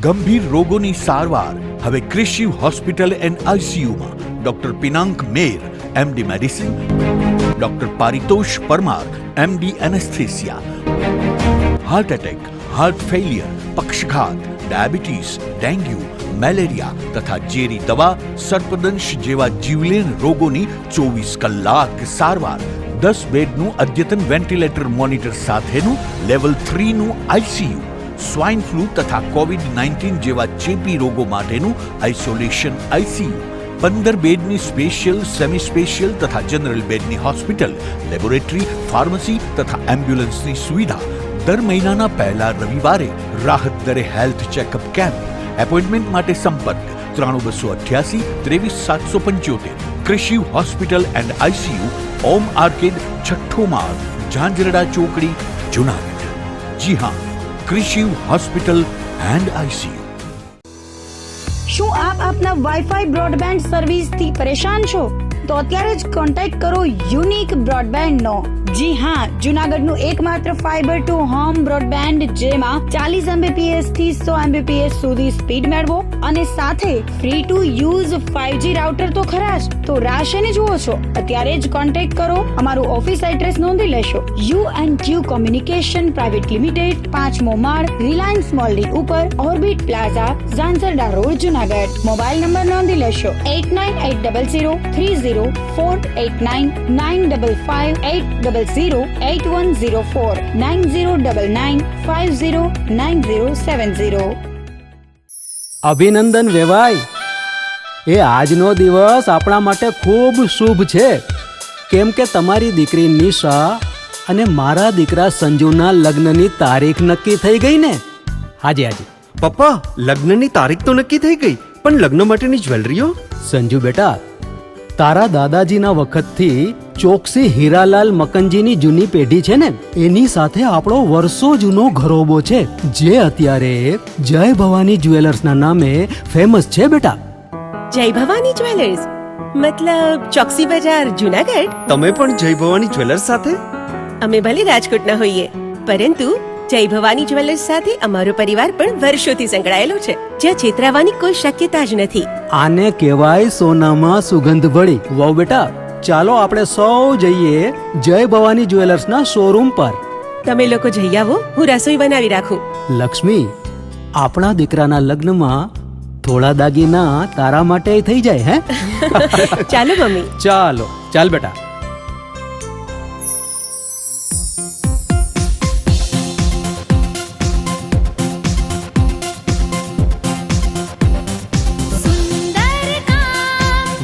ગંભીર રોગોની સારવાર હવે ક્રિશિવ હોસ્પિટલ એન્ડ આઈસીયુમાં doctor Pinank Mer, MD medicine, doctor Paritosh Parmar, MD anaesthesia, heart attack, heart failure, પક્ષઘાત, ડાયાબિટીસ, ડેન્ગ્યુ, મેલેરિયા તથા ઝેરી દવા, સર્પદંશ જેવા જીવલેણ રોગોની 24 કલાક સારવાર, 10 બેડનું અદ્યતન વેન્ટિલેટર મોનિટર સાથેનું લેવલ 3નું આઈસીયુ, સ્વાઇન ફ્લૂ તથા કોવિડ-19 જેવા ચેપી રોગો માટેનું આઇસોલેશન આઈસીયુ, 15 બેડની સ્પેશિયલ, સેમી સ્પેશિયલ તથા જનરલ બેડની હોસ્પિટલ, લેબોરેટરી, ફાર્મસી તથા એમ્બ્યુલન્સની સુવિધા, દર મહિનાના પહેલા રવિવારે રાહત દરે હેલ્થ ચેકઅપ કેમ્પ. એપોઇન્ટમેન્ટ માટે સંપર્ક 9288 23775. Krishiv hospital and ICU, Om arcade, છઠ્ઠો માળ, ઝાંઝરડા ચોકડી, જુનાગઢ. જી હા, ક્રિશિવ હોસ્પિટલ એન્ડ આઈસીયુ. શું આપ આપના વાઈફાઈ બ્રોડબેન્ડ સર્વિસથી પરેશાન છો? તો અત્યારે જ કોન્ટેક્ટ કરો યુનિક બ્રોડબેન્ડ નો. જી હા, જુનાગઢનું એકમાત્ર ફાઈબર ટુ હોમ બ્રોડબેન્ડ, જેમાં 40 Mbps થી 100 Mbps સુધી સ્પીડ મેળવો અને સાથે free to use 5G router તો ખરા જ. તો રાહ શેની જુઓ છો? અત્યારે જ કોન્ટેક્ટ કરો. અમારું ઓફિસ એડ્રેસ નોંધી લેશો. U&Q કોમ્યુનિકેશન પ્રાઇવેટ લિમિટેડ, 5મો માળ, રિલાયન્સ મોલની ઉપર, orbit plaza, Zanzarda road, Junagadh. Mobile number નોંધી લેશો 89800304899558008104 9099509070. અભિનંદન વેવાય. એ આજનો દિવસ આપણા માટે ખૂબ શુભ છે, કેમ કે તમારી દીકરી નિશા અને મારા દીકરા સંજુના લગ્નની તારીખ નક્કી થઈ ગઈ ને. હાજી હાજી પપ્પા, લગ્નની તારીખ તો નક્કી થઈ ગઈ, પણ લગ્ન માટેની જ્વેલરીઓ? સંજુ બેટા, તારા દાદાજીના વખતથી ચોકસી હીરાલાલ મકનજીની જૂની પેઢી છે ને, એની સાથે આપણો વર્ષો જૂનો ઘરોબો છે, જે અત્યારે જય ભવાની જ્વેલર્સના નામે ફેમસ છે બેટા. જય ભવાની જ્વેલર્સ મતલબ ચોકસી બજાર, જુનાગઢ? તમે પણ જય ભવાની જ્વેલર્સ સાથે? અમે ભલે રાજકોટના હોઈએ, પરંતુ જય ભવાની જ્વેલર્સ સાથે અમારો પરિવાર પણ વર્ષોથી સંકળાયેલો છે, જ્યાં છેતરાવાની કોઈ શક્યતા જ નથી. આને કહેવાય સોનામાં સુગંધ ભળી. વાવ બેટા, ચાલો આપણે સૌ જઈએ જય ભવાની જ્વેલર્સના શોરૂમ પર. તમે લોકો જઈ આવો, હું રસોઈ બનાવી રાખું. લક્ષ્મી, આપણા દીકરાના લગ્નમાં થોડા દાગીના તારા માટે થઈ જાય. હે ચાલો મમ્મી. ચાલો ચાલ બેટા.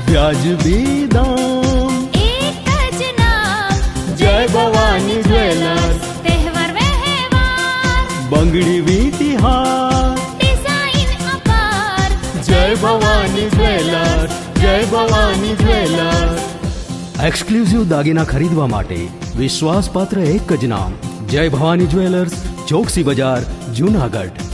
વ્યાજબી દામ, એક જ નામ, જય ભવાની જ્વેલર્સ. તહેવાર વ્યવહાર, બંગડી વીંટી હાર, ડિઝાઇન અપાર, જય ભવાની જ્વેલર્સ, જય ભવાની જ્વેલર્સ. એક્સક્લુઝિવ દાગીના ખરીદવા માટે વિશ્વાસપાત્ર એક જ નામ, જય ભવાની જ્વેલર્સ, ચોકસી બજાર, જુનાગઢ.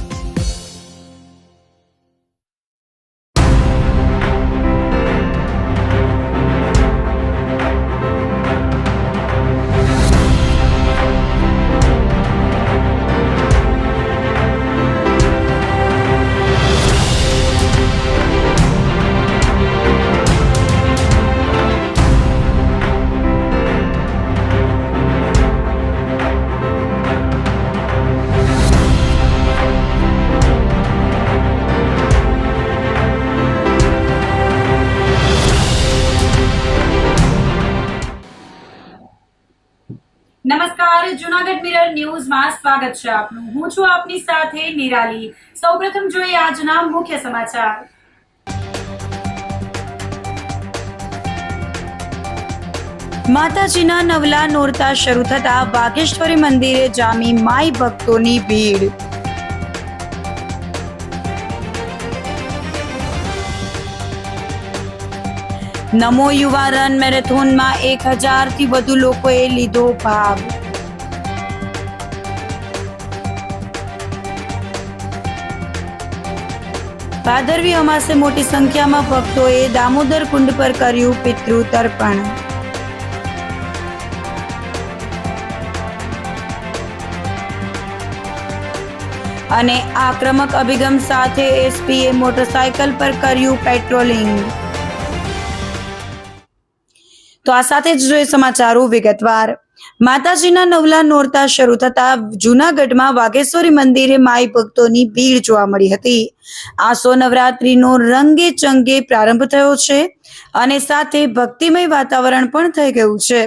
નમસ્કાર, જુનાગઢ મિરર ન્યૂઝમાં સ્વાગત છે આપનું. હું છું આપની સાથે નિરાલી. સૌપ્રથમ જોઈએ આજના મુખ્ય સમાચાર. માતાજીના નવલા નોરતા શરૂ થતા વાઘેશ્વરી મંદિરે જામી માઈ ભક્તોની ભીડ. નમો યુવા રન મેરેથોનમાં 1000થી વધુ લોકોએ લીધો ભાગ. ભાદરવી અમાસે મોટી સંખ્યામાં ભક્તોએ દામોદર કુંડ પર કર્યું પિતૃ તર્પણ. અને આક્રમક અભિગમ સાથે એસપીએ મોટરસાયકલ પર કર્યું પેટ્રોલિંગ. તો આ સાથે જ જોઈએ સમાચારો વિગતવાર. માતાજીના નવલા નોરતા શરૂ થતા જૂનાગઢમાં વાઘેશ્વરી મંદિરે માઈ ભક્તોની ભીડ જોવા મળી હતી. આસો નવરાત્રીનો રંગે ચંગે પ્રારંભ થયો છે અને સાથે ભક્તિમય વાતાવરણ પણ થઈ ગયું છે.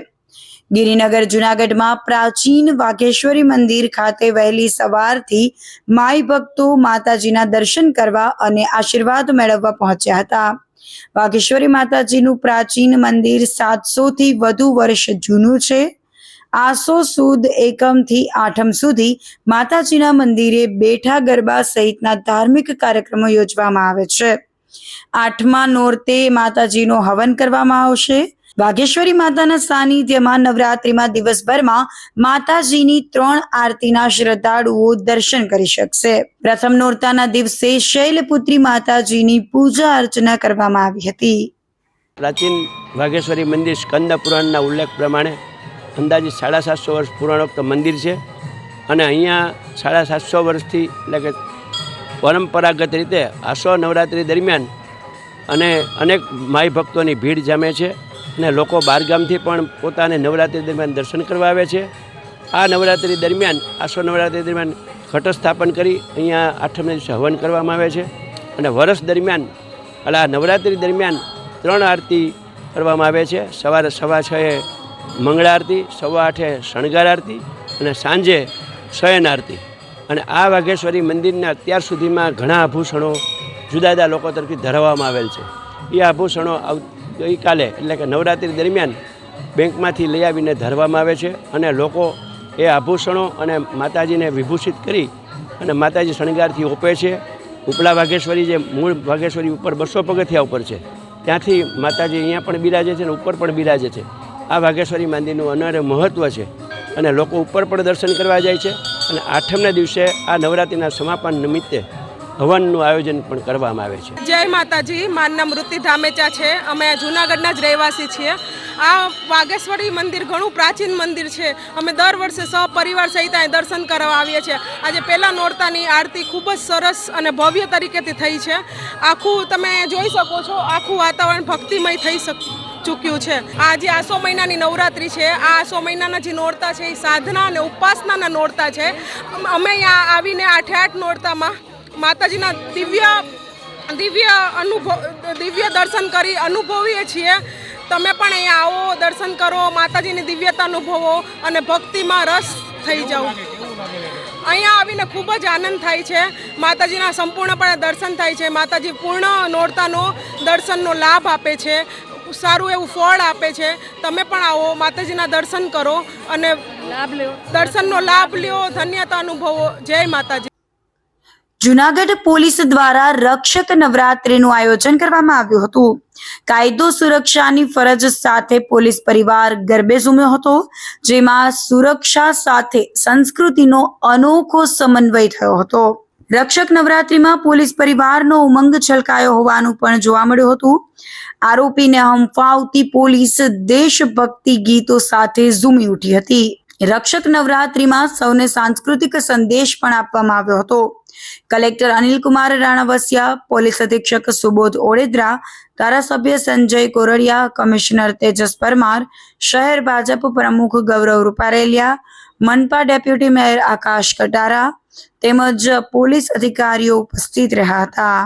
ગિરિનગર જૂનાગઢમાં પ્રાચીન વાઘેશ્વરી મંદિર ખાતે વહેલી સવારથી માઈ ભક્તો માતાજીના દર્શન કરવા અને આશીર્વાદ મેળવવા પહોંચ્યા હતા. વાઘેશ્વરી માતાજીનું પ્રાચીન મંદિર 700 થી વધુ વર્ષ જૂનું છે. આસો સુદ એકમથી આઠમ સુધી માતાજીના મંદિરે બેઠા ગરબા સહિતના ધાર્મિક કાર્યક્રમો યોજવામાં આવે છે. 8મા નોરતે માતાજીનો હવન કરવામાં આવશે. વાઘેશ્વરી માતાના સાનિધ્યમાં નવરાત્રીમાં દિવસભરમાં માતાજીની 3 આરતીના શ્રદ્ધાળુઓ દર્શન કરી શકશે. પ્રથમ નોરતાના દિવસે શૈલપુત્રી માતાજીની પૂજા અર્ચના કરવામાં આવી હતી. પ્રાચીન વાઘેશ્વરી મંદિર સ્કંદ પુરાણના ઉલ્લેખ પ્રમાણે અંદાજે 750 વર્ષ પુરાણોક્ત મંદિર છે અને અહીંયા 750 વર્ષથી એટલે કે પરંપરાગત રીતે આસો નવરાત્રિ દરમિયાન અને અનેક માઈ ભક્તોની ભીડ જામે છે અને લોકો બહારગામથી પણ પોતાને નવરાત્રિ દરમિયાન દર્શન કરવા આવે છે. આ નવરાત્રિ દરમિયાન આસો નવરાત્રિ દરમિયાન ઘટ સ્થાપન કરી અહીંયા આઠમના દિવસે હવન કરવામાં આવે છે અને વર્ષ દરમિયાન એટલે આ નવરાત્રિ દરમિયાન 3 આરતી કરવામાં આવે છે. સવારે 6:15 મંગળા આરતી, 8:15 શણગાર આરતી અને સાંજે શયન આરતી. અને આ વાઘેશ્વરી મંદિરના અત્યાર સુધીમાં ઘણા આભૂષણો જુદા જુદા લોકો તરફથી ધરાવવામાં આવેલ છે. એ આભૂષણો ગઈકાલે એટલે કે નવરાત્રિ દરમિયાન બેંકમાંથી લઈ આવીને ધરવામાં આવે છે અને લોકો એ આભૂષણો અને માતાજીને વિભૂષિત કરી અને માતાજી શણગારથી ઓપે છે. ઉપલા વાઘેશ્વરી જે મૂળ વાઘેશ્વરી ઉપર 200 પગથિયા ઉપર છે ત્યાંથી માતાજી અહીંયા પણ બિરાજે છે અને ઉપર પણ બિરાજે છે. આ વાઘેશ્વરી મંદિરનું અનન્ય મહત્ત્વ છે અને લોકો ઉપર પણ દર્શન કરવા જાય છે અને આઠમના દિવસે આ નવરાત્રિના સમાપન નિમિત્તે હવનનું આયોજન પણ કરવામાં આવે છે. જય માતાજી. મારું નામ વૃત્તિ ધામેચા છે. અમે જૂનાગઢના જ રહેવાસી છીએ. આ વાઘેશ્વરી મંદિર ઘણું પ્રાચીન મંદિર છે. અમે દર વર્ષે સહપરિવાર સહિત અહીં દર્શન કરવા આવીએ છીએ. આજે પહેલા નોરતાની આરતી ખૂબ જ સરસ અને ભવ્ય તરીકેથી થઈ છે. આખું તમે જોઈ શકો છો, આખું વાતાવરણ ભક્તિમય થઈ ચૂક્યું છે. આ જે આસો મહિનાની નવરાત્રિ છે, આ આસો મહિનાના જે નોરતા છે એ સાધના અને ઉપાસનાના નોરતા છે. અમે અહીંયા આવીને 8 નોરતામાં માતાજીના દિવ્ય દર્શન કરી અનુભવીએ છીએ. તમે પણ અહીંયા આવો, દર્શન કરો, માતાજીની દિવ્યતા અનુભવો અને ભક્તિમાં રસ થઈ જાઓ. અહીંયા આવીને ખૂબ જ આનંદ થાય છે. માતાજીના સંપૂર્ણપણે દર્શન થાય છે. માતાજી પૂર્ણ નોરતાનો દર્શનનો લાભ આપે છે, સારું એવું ફળ આપે છે. તમે પણ આવો, માતાજીના દર્શન કરો અને દર્શનનો લાભ લ્યો, ધન્યતા અનુભવો. જય માતાજી. જૂનાગઢ પોલીસ દ્વારા રક્ષક નવરાત્રીનું આયોજન કરવામાં આવ્યું હતું. કાયદો સુરક્ષાની ફરજ સાથે પોલીસ પરિવાર ગરબે ઝૂમ્યો હતો, જેમાં સુરક્ષા સાથે સંસ્કૃતિનો અનોખો સમન્વય થયો હતો. રક્ષક નવરાત્રીમાં પોલીસ પરિવારનો ઉમંગ છલકાયો હોવાનું પણ જોવા મળ્યું હતું. આરોપીને હંફાવતી પોલીસ દેશભક્તિ ગીતો સાથે ઝૂમી ઉઠી હતી. રક્ષક નવરાત્રીમાં સૌને સાંસ્કૃતિક સંદેશ પણ આપવામાં આવ્યો હતો. કલેક્ટર અનિલકુમાર રાણાવસિયા, પોલીસ અધિક્ષક સુબોધ ઓળેદરા, ધારાસભ્ય સંજય કોરડિયા, કમિશનર તેજસ પરમાર, શહેર ભાજપ પ્રમુખ ગૌરવ રૂપારેલિયા, મનપા ડેપ્યુટી મેયર આકાશ કટારા તેમજ પોલીસ અધિકારીઓ ઉપસ્થિત રહ્યા હતા.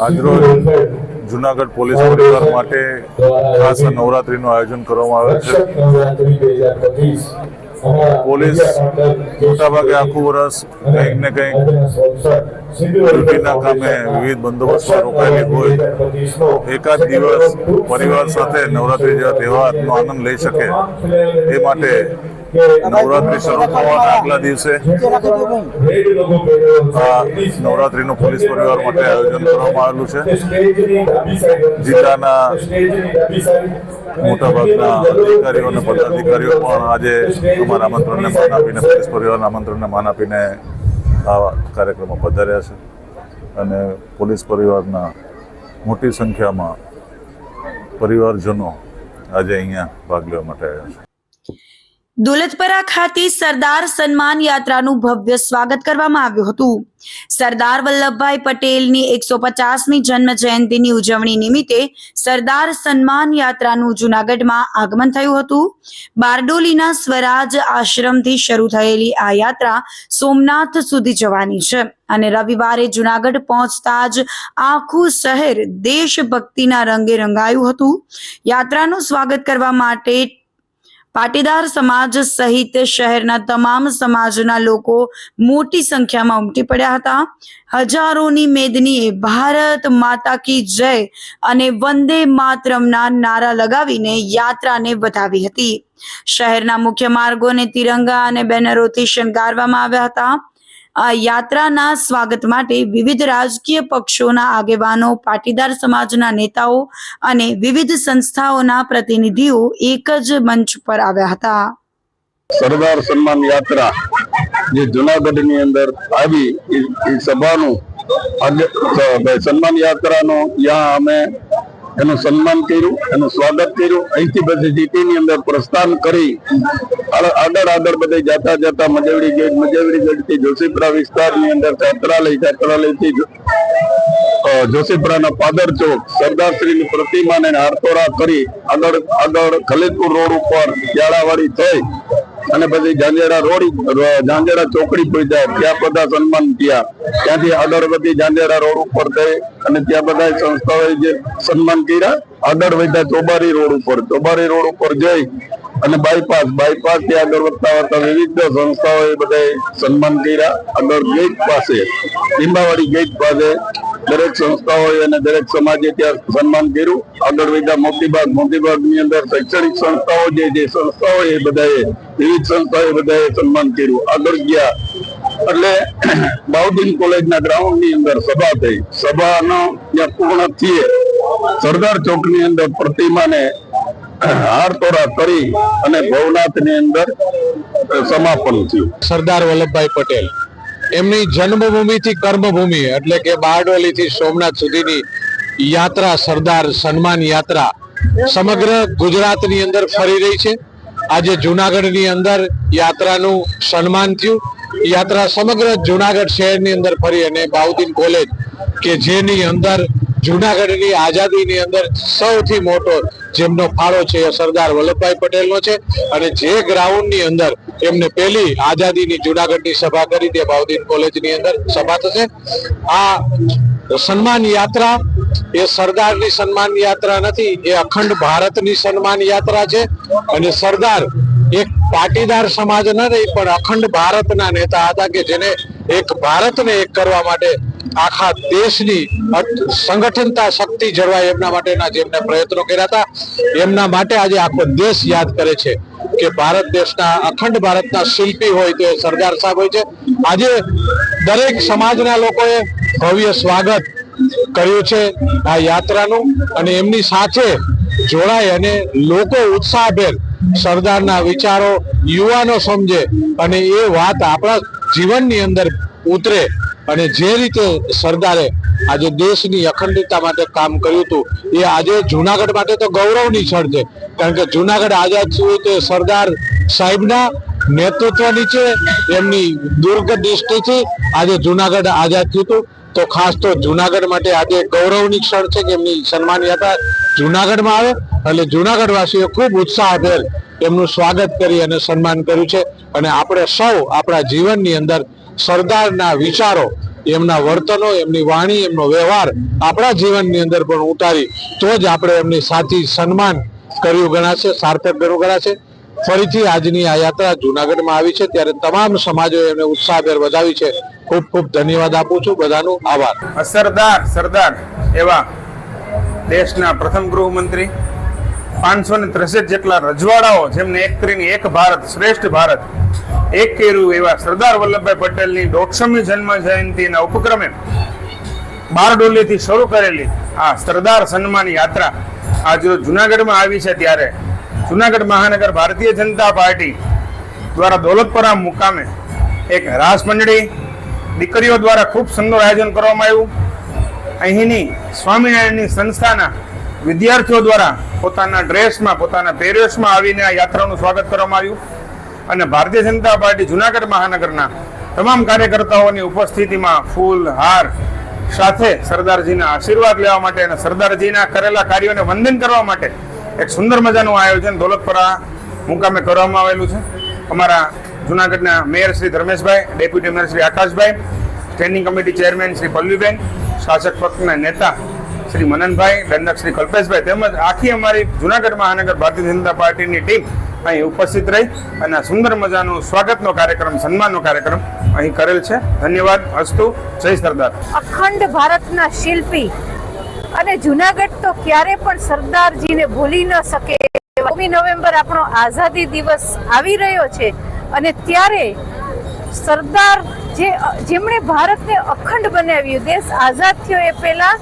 આજરોજ જુનાગઢ પોલીસ પરિવાર માટે ખાસ નવરાત્રીનું આયોજન કરવામાં આવેલ છે. પોલીસ મોટાભાગે આખું વર્ષ કંઈક ને કંઈક ડ્યુટીના કામે વિવિધ બંદોબસ્તમાં રોકાયેલી હોય, એકાદ દિવસ પરિવાર સાથે નવરાત્રી જેવા તહેવારનો આનંદ લઈ શકે એ માટે નવરાત્રી શરૂ થવાના આગલા દિવસે આ નવરાત્રીનું પોલીસ પરિવાર માટે આયોજન કરવામાં આવેલું છે. જિલ્લાના મોટાભાગના અધિકારીઓ અને પદાધિકારીઓ પણ આજે અમારા આમંત્રણને માન આપીને, પોલીસ પરિવારના આમંત્રણને માન આપીને આ કાર્યક્રમમાં પધાર્યા છે અને પોલીસ પરિવારના મોટી સંખ્યામાં પરિવારજનો આજે અહીંયા ભાગ લેવા માટે આવ્યા છે. દોલતપરા ખાતે સરદાર સન્માન યાત્રાનું ભવ્ય સ્વાગત કરવામાં આવ્યું હતું. સરદાર વલ્લભભાઈ પટેલની 150મી જન્મ જયંતિની ઉજવણી નિમિત્તે સરદાર સન્માન યાત્રાનું જૂનાગઢમાં આગમન થયું હતું. બારડોલીના સ્વરાજ આશ્રમથી શરૂ થયેલી આ યાત્રા સોમનાથ સુધી જવાની છે અને રવિવારે જૂનાગઢ પહોંચતા જ આખું શહેર દેશભક્તિના રંગે રંગાયું હતું. યાત્રાનું સ્વાગત કરવા માટે પાટીદાર સમાજ સહિત શહેરના તમામ સમાજના લોકો મોટી સંખ્યામાં ઉમટી પડ્યા હતા. હજારોની મેદનીએ ભારત માતા કી જય અને વંદે માતરમના નારા લગાવીને યાત્રાને વધાવી હતી. શહેરના મુખ્ય માર્ગોને તિરંગા અને બેનરોથી શણગારવામાં આવ્યા હતા. આ યાત્રાના સ્વાગત માટે વિવિધ રાજકીય પક્ષોના આગેવાનો, પાટીદાર સમાજના નેતાઓ અને વિવિધ સંસ્થાઓના પ્રતિનિધિઓ એક જ મંચ પર આવ્યા હતા. સરદાર સન્માન યાત્રા જે જુનાગઢની અંદર આવી એ સભાનું સન્માન યાત્રાનો ત્યાં અમે એનું સન્માન કર્યું, એનું સ્વાગત કર્યું. અહીંથી બધી જીટીની અંદર પ્રસ્થાન કરી આગળ બધે જતા મજેવડી ગેટથી જોશીપુરા વિસ્તારની અંદર છાત્રાલયથી જોશીપુરાના પાદર ચોક સરદારશ્રીની પ્રતિમાને હારતોરા કરી આગળ ખલીલપુર રોડ ઉપર ત્યાળાવાડી થઈ અને પછી ઝાંઝેરા ચોકડી પહોંચ્યા. ત્યાં બધા સન્માન થયા. ત્યાંથી આગળ વધી ઝાંઝેરા રોડ ઉપર થઈ અને ત્યાં બધા સંસ્થાઓએ જે સન્માન કર્યા. આગળ વધ્યા ચોબારી રોડ ઉપર જઈ અને બાયપાસ થી આગળ વધતા વિવિધ સંસ્થાઓએ બધા સન્માન કર્યા. આગળ ગેટ પાસે, લીંબાવાડી ગેટ પાસે દરેક સંસ્થાઓએ અને દરેક સમાજે ત્યાં સન્માન કર્યું. આગળ વધ્યા મોતીબાગની અંદર શૈક્ષણિક સંસ્થાઓ જે સંસ્થાઓ એ બધાએ વિવિધ સંસ્થાઓએ બધાએ સન્માન કર્યું. આગળ ગયા એટલે બાઉદીન કોલેજના ગ્રાઉન્ડ ની અંદર સભા થઈ. સભાનો ત્યાં પૂર્ણ થયે સરદાર ચોક ની અંદર પ્રતિમાને હારતોરા કરી અને ભવનાથની અંદર સમાપન થયું. સરદાર વલ્લભભાઈ પટેલ એમની જન્મભૂમિથી કર્મભૂમિ એટલે કે બારડોલીથી સોમનાથ સુધીની યાત્રા, સરદાર સન્માન યાત્રા સમગ્ર ગુજરાતની અંદર ફરી રહી છે. આજે જુનાગઢની અંદર યાત્રાનું સન્માન થયું. યાત્રા સમગ્ર જુનાગઢ શહેરની અંદર ફરી અને બાઉદીન કોલેજ કે જેની અંદર જુનાગઢની આઝાદીની અંદર સૌથી મોટો જેમનો ફાળો છે એ સરદાર વલ્લભભાઈ પટેલનો છે અને જે ગ્રાઉન્ડની અંદર એમને પહેલી આઝાદીની જુનાગઢની સભા કરી તે બાઉદીન કોલેજની અંદર સભા થશે. આ સન્માન યાત્રા એ સરદારની સન્માન યાત્રા નથી, એ અખંડ ભારતની સન્માન યાત્રા છે અને સરદાર એક પાટીદાર સમાજ ન રહી પણ અખંડ ભારતના નેતા હતા કે જેને એક ભારતને એક કરવા માટે આખા દેશની સંગઠનતા શક્તિ જળવાય એમના માટેના જેમને પ્રયત્નો કર્યા હતા. એમના માટે આજે આખો દેશ યાદ કરે છે કે ભારત દેશના અખંડ ભારતના શિલ્પી હોય તે સરદાર સાહેબ હોય છે. આજે દરેક સમાજના લોકોએ ભવ્ય સ્વાગત કર્યું છે આ યાત્રાનું અને એમની સાથે જોડાય અને લોકો ઉત્સાહભેર સરદારના વિચારો યુવાનો સમજે અને એ વાત આપણા જીવનની અંદર ઉતરે અને જે રીતે સરદારે આજે દેશની અખંડિતતા માટે કામ કર્યું હતું એ આજે જુનાગઢ માટે તો ગૌરવની ક્ષણ છે. કારણ કે જુનાગઢ આઝાદ થયું તે સરદાર સાહેબના નેતૃત્વ નીચે એમની દૂરદૃષ્ટિથી આજે જુનાગઢ આઝાદ થયું હતું. તો ખાસ તો જુનાગઢ માટે આજે ગૌરવની ક્ષણ છે કે એમની સન્માન યાત્રા જુનાગઢમાં આવે એટલે જુનાગઢ વાસીઓ ખૂબ ઉત્સાહભેર એમનું સ્વાગત કરી અને સન્માન કર્યું છે. અને આપણે સૌ આપણા જીવનની અંદર સરદારના વિચારો એમના વર્તનો, એમની વાણી, એમનો વ્યવહાર આપણા જીવનની અંદર પણ ઉતારી તો જ આપણે એમની સાચી સન્માન કર્યું ગણાશે, સાર્થક કર્યું ગણાશે. ફરીથી આજની આ યાત્રા જુનાગઢમાં આવી છે ત્યારે તમામ સમાજોએ એમને ઉત્સાહભેર વધાવી છે. ખૂબ ખૂબ ધન્યવાદ આપું છું, બધાનો આભાર. સરદાર એવા દેશના પ્રથમ ગૃહમંત્રી, 563 જેટલા રજવાડાઓ જેમને એક કરીને એક ભારત શ્રેષ્ઠ ભારત એક કર્યું એવા સરદાર વલ્લભભાઈ પટેલની 150મી જન્મ જયંતિના ઉપક્રમે બારડોલીથી શરૂ કરેલી આ સરદાર સન્માન યાત્રા આજરોજ જુનાગઢમાં આવી છે. ત્યારે જુનાગઢ મહાનગર ભારતીય જનતા પાર્ટી દ્વારા દોલતપરા મુકામે એક રાસ મંડળી દીકરીઓ દ્વારા ખૂબ સુંદર આયોજન કરવામાં આવ્યું. અહીંની સ્વામિનારાયણની સંસ્થાના વિદ્યાર્થીઓ દ્વારા પોતાના ડ્રેસમાં, પોતાના પહેરવેશમાં આવીને આ યાત્રાનું સ્વાગત કરવામાં આવ્યું અને ભારતીય જનતા પાર્ટી જુનાગઢ મહાનગરના તમામ કાર્યકર્તાઓની ઉપસ્થિતિમાં ફૂલ હાર સાથે સરદારજીના આશીર્વાદ લેવા માટે અને સરદારજીના કરેલા કાર્યોને વંદન કરવા માટે એક સુંદર મજાનું આયોજન દોલતપરા મુકામે કરવામાં આવેલું છે. અમારા જુનાગઢના mayor Shri Dharmeshbhai, deputy mayor Shri Akashbhai, standing committee chairman Shri Pallaviben, શાસક પક્ષના નેતા શ્રી મનનભાઈ, દંડક શ્રી કલ્પેશભાઈ તેમજ આખી અમારી જુનાગઢ મહાનગર ભારતીય જનતા પાર્ટીની ટીમ અહીં ઉપસ્થિત રહી અને સુંદર મજાનું સ્વાગતનો કાર્યક્રમ, સન્માનનો કાર્યક્રમ અહીં કરેલ છે. ધન્યવાદ. અસ્તુ. જય સરદાર. અખંડ ભારતના શિલ્પી અને જુનાગઢ તો ક્યારે પણ સરદારજીને ભૂલી ન શકે. 9મી નવેમ્બર આપણો આઝાદી દિવસ આવી રહ્યો છે અને ત્યારે સરદાર જેમણે ભારતને અખંડ બનાવ્યું, દેશ આઝાદ થયો એ પહેલા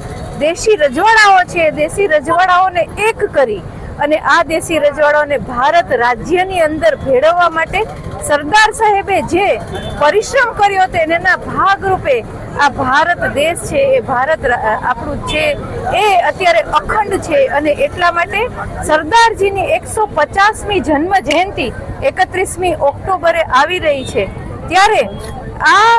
દેશી રજવાડાઓ છે, દેશી રજવાડાઓને એક કરી અને આ દેશી રજવાડાઓને ભારત રાજ્યની અંદર ભેળવવા માટે સરદાર સાહેબે જે પરિશ્રમ કર્યો તેના ભાગરૂપે આ ભારત દેશ છે, એ ભારત આપણું છે એ અત્યારે અખંડ છે અને એટલા માટે સરદારજીની 150મી જન્મ જયંતિ 31મી ઓક્ટોબરે આવી રહી છે. ત્યારે આ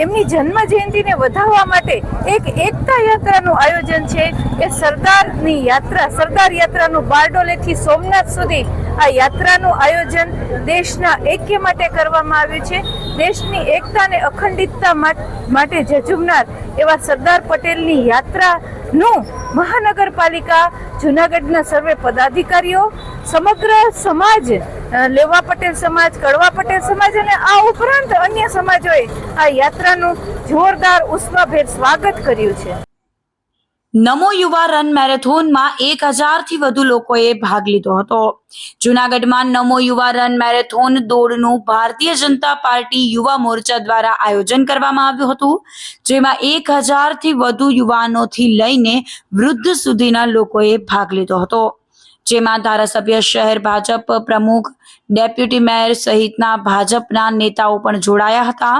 એમની જન્મ જયંતિને વધાવવા માટે એક એકતા યાત્રાનું આયોજન છે. એ સરદારની યાત્રા, સરદાર યાત્રાનું બારડોલીથી સોમનાથ સુધી આ યાત્રાનું આયોજન દેશના ઐક્ય માટે કરવામાં આવ્યું છે. દેશની એકતા અને અખંડિતતા માટે ઝઝુમનાર એવા સરદાર પટેલની યાત્રાનું મહાનગરપાલિકા, જુનાગઢના સર્વે પદાધિકારીઓ, સમગ્ર સમાજ, લેવા પટેલ સમાજ, કડવા પટેલ સમાજ અને આ ઉપરાંત અન્ય સમાજોએ આ યાત્રાનું જોરદાર ઉષ્માભેર સ્વાગત કર્યું છે. નમો યુવા રન મેરેથોનમાં 1000થી વધુ લોકોએ ભાગ લીધો હતો. જૂનાગઢમાં નમો યુવા run marathon દોડનું Bharatiya Janata party યુવા મોરચા દ્વારા આયોજન કરવામાં આવ્યું હતું, જેમાં 1000થી વધુ યુવાનોથી લઈને વૃદ્ધ સુધીના લોકોએ ભાગ લીધો હતો. જેમાં ધારાસભ્ય, શહેર ભાજપ પ્રમુખ, ડેપ્યુટી મેયર સહિતના ભાજપના નેતાઓ પણ જોડાયા હતા.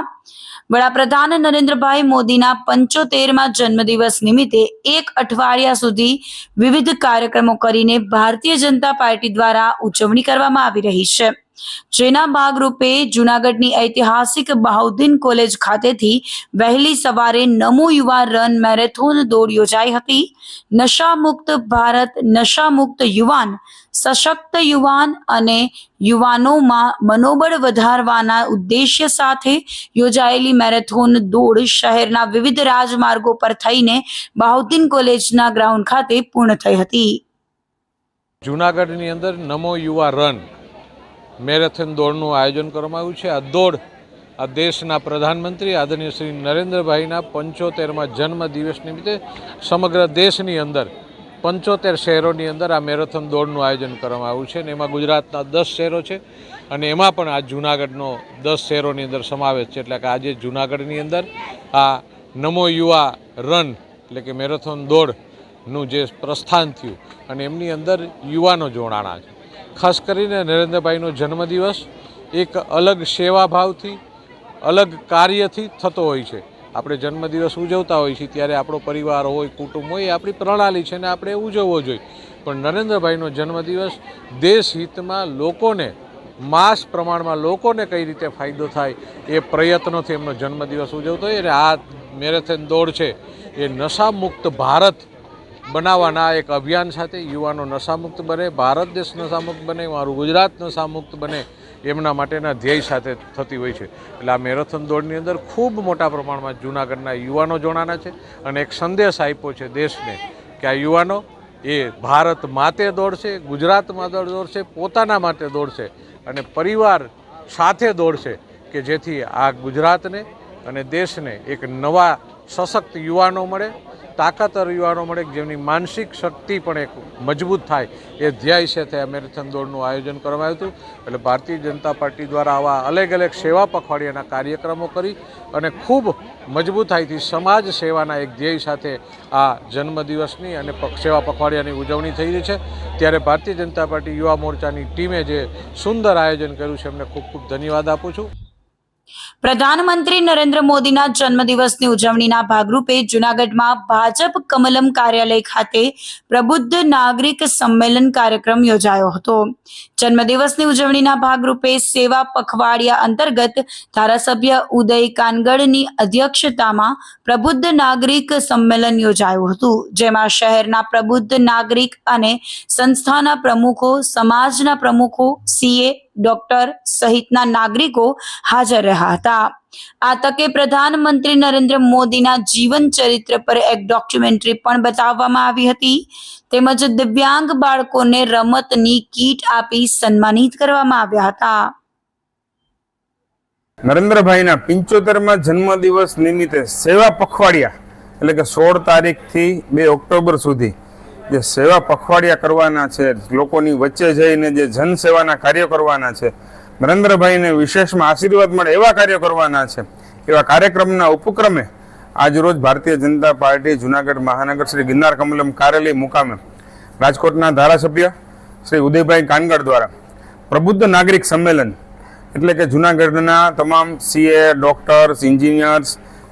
વડાપ્રધાન નરેન્દ્રભાઈ મોદીના 75મા જન્મદિવસ નિમિત્તે 1 અઠવાડિયા સુધી વિવિધ કાર્યક્રમો કરીને ભારતીય જનતા પાર્ટી દ્વારા ઉજવણી કરવામાં આવી રહી છે. જેના ભાગરૂપે જૂનાગઢની ઐતિહાસિક બહાઉદ્દીન કોલેજ ખાતેથી વહેલી સવારે નમો યુવા રન મેરેથોન દોડ યોજાઈ હતી. નશામુક્ત ભારત, નશામુક્ત યુવાન, સશક્ત યુવાન અને યુવાનોમાં મનોબળ વધારવાના ઉદ્દેશ્ય સાથે યોજાયેલી મેરેથોન દોડ શહેરના વિવિધ રાજમાર્ગો પર થઈને બહાઉદ્દીન કોલેજના ગ્રાઉન્ડ ખાતે પૂર્ણ થઈ હતી. જૂનાગઢની અંદર નમો યુવા રન મેરેથોન દોડનું આયોજન કરવામાં આવ્યું છે. આ દોડ આ દેશના પ્રધાનમંત્રી આદરણીય શ્રી નરેન્દ્રભાઈના 75મા જન્મદિવસ નિમિત્તે સમગ્ર દેશની અંદર 75 શહેરોની અંદર આ મેરેથોન દોડનું આયોજન કરવામાં આવ્યું છે અને એમાં ગુજરાતના 10 શહેરો છે અને એમાં પણ આ જૂનાગઢનો 10 શહેરોની અંદર સમાવેશ છે. એટલે કે આજે જૂનાગઢની અંદર આ નમો યુવા રન એટલે કે મેરેથોન દોડનું જે પ્રસ્થાન થયું અને એમની અંદર યુવાનો જોડાણા છે. ખાસ કરીને નરેન્દ્રભાઈનો જન્મદિવસ એક અલગ સેવાભાવથી, અલગ કાર્યથી થતો હોય છે. આપણે જન્મદિવસ ઉજવતા હોઈએ છીએ ત્યારે આપણો પરિવાર હોય, કુટુંબ હોય, એ આપણી પ્રણાલી છે ને આપણે ઉજવવો જોઈએ. પણ નરેન્દ્રભાઈનો જન્મદિવસ દેશ હિતમાં લોકોને, માસ પ્રમાણમાં લોકોને કઈ રીતે ફાયદો થાય એ પ્રયત્નોથી એમનો જન્મદિવસ ઉજવતો હોય. અને આ મેરેથોન દોડ છે એ નશામુક્ત ભારત બનાવવાના એક અભિયાન સાથે યુવાનો નશામુક્ત બને, ભારત દેશ નશામુક્ત બને, મારું ગુજરાત નશામુક્ત બને એમના માટેના ધ્યેય સાથે થતી હોય છે. એટલે આ મેરેથોન દોડની અંદર ખૂબ મોટા પ્રમાણમાં જૂનાગઢના યુવાનો જોડાના છે અને એક સંદેશ આપ્યો છે દેશને કે આ યુવાનો એ ભારત માટે દોડશે, ગુજરાતમાં દોડશે, પોતાના માટે દોડશે અને પરિવાર સાથે દોડશે કે જેથી આ ગુજરાતને અને દેશને એક નવા સશક્ત યુવાનો મળે, તાકાતવર યુવાનો મળે, જેમની માનસિક શક્તિ પણ એક મજબૂત થાય એ ધ્યેય સાથે આ મેરેથોન દોડનું આયોજન કરવામાં આવ્યું હતું. એટલે ભારતીય જનતા પાર્ટી દ્વારા આવા અલગ અલગ સેવા પખવાડિયાના કાર્યક્રમો કરી અને ખૂબ મજબૂતાઈથી સમાજ સેવાના એક ધ્યેય સાથે આ જન્મદિવસની અને સેવા પખવાડિયાની ઉજવણી થઈ રહી છે. ત્યારે ભારતીય જનતા પાર્ટી યુવા મોરચાની ટીમે જે સુંદર આયોજન કર્યું છે એમને ખૂબ ખૂબ ધન્યવાદ આપું છું. પ્રધાનમંત્રી નરેન્દ્ર મોદીના જન્મદિવસની ઉજવણીના ભાગરૂપે જૂનાગઢમાં ભાજપ કમલમ કાર્યાલય ખાતે પ્રબુદ્ધ નાગરિક સંમેલન કાર્યક્રમ યોજાયો હતો. જન્મદિવસની ઉજવણીના ભાગરૂપે સેવા પખવાડિયા અંતર્ગત ધારાસભ્ય ઉદય કાનગડની અધ્યક્ષતામાં પ્રબુદ્ધ નાગરિક સંમેલન યોજાયું હતું, જેમાં શહેરના પ્રબુદ્ધ નાગરિક અને સંસ્થાના પ્રમુખો, સમાજના પ્રમુખો, સીએ, ડોક્ટર સહિતના નાગરિકો હાજર રહ્યા હતા. આ તકે પ્રધાનમંત્રી નરેન્દ્ર મોદીના જીવન ચરિત્ર પર એક ડોક્યુમેન્ટરી પણ બતાવવામાં આવી હતી. તેમજ દિવ્યાંગ બાળકોને રમતની કીટ આપી સન્માનિત કરવામાં આવ્યા હતા. નરેન્દ્રભાઈના 75મા જન્મદિવસ નિમિત્તે સેવા પખવાડિયા એટલે કે 16 તારીખથી 2 ઓક્ટોબર સુધી જે સેવા પખવાડિયા કરવાના છે, લોકોની વચ્ચે જઈને જે જનસેવાના કાર્યો કરવાના છે, નરેન્દ્રભાઈને વિશેષમાં આશીર્વાદ મળે એવા કાર્યો કરવાના છે, એવા કાર્યક્રમના ઉપક્રમે આજરોજ ભારતીય જનતા પાર્ટી જૂનાગઢ મહાનગર શ્રી ગિરનાર કમલમ કાર્યાલય મુકામે રાજકોટના ધારાસભ્ય શ્રી ઉદયભાઈ કાનગડ દ્વારા પ્રબુદ્ધ નાગરિક સંમેલન એટલે કે જૂનાગઢના તમામ સીએ, ડોક્ટર્સ, એન્જિનિયર્સ,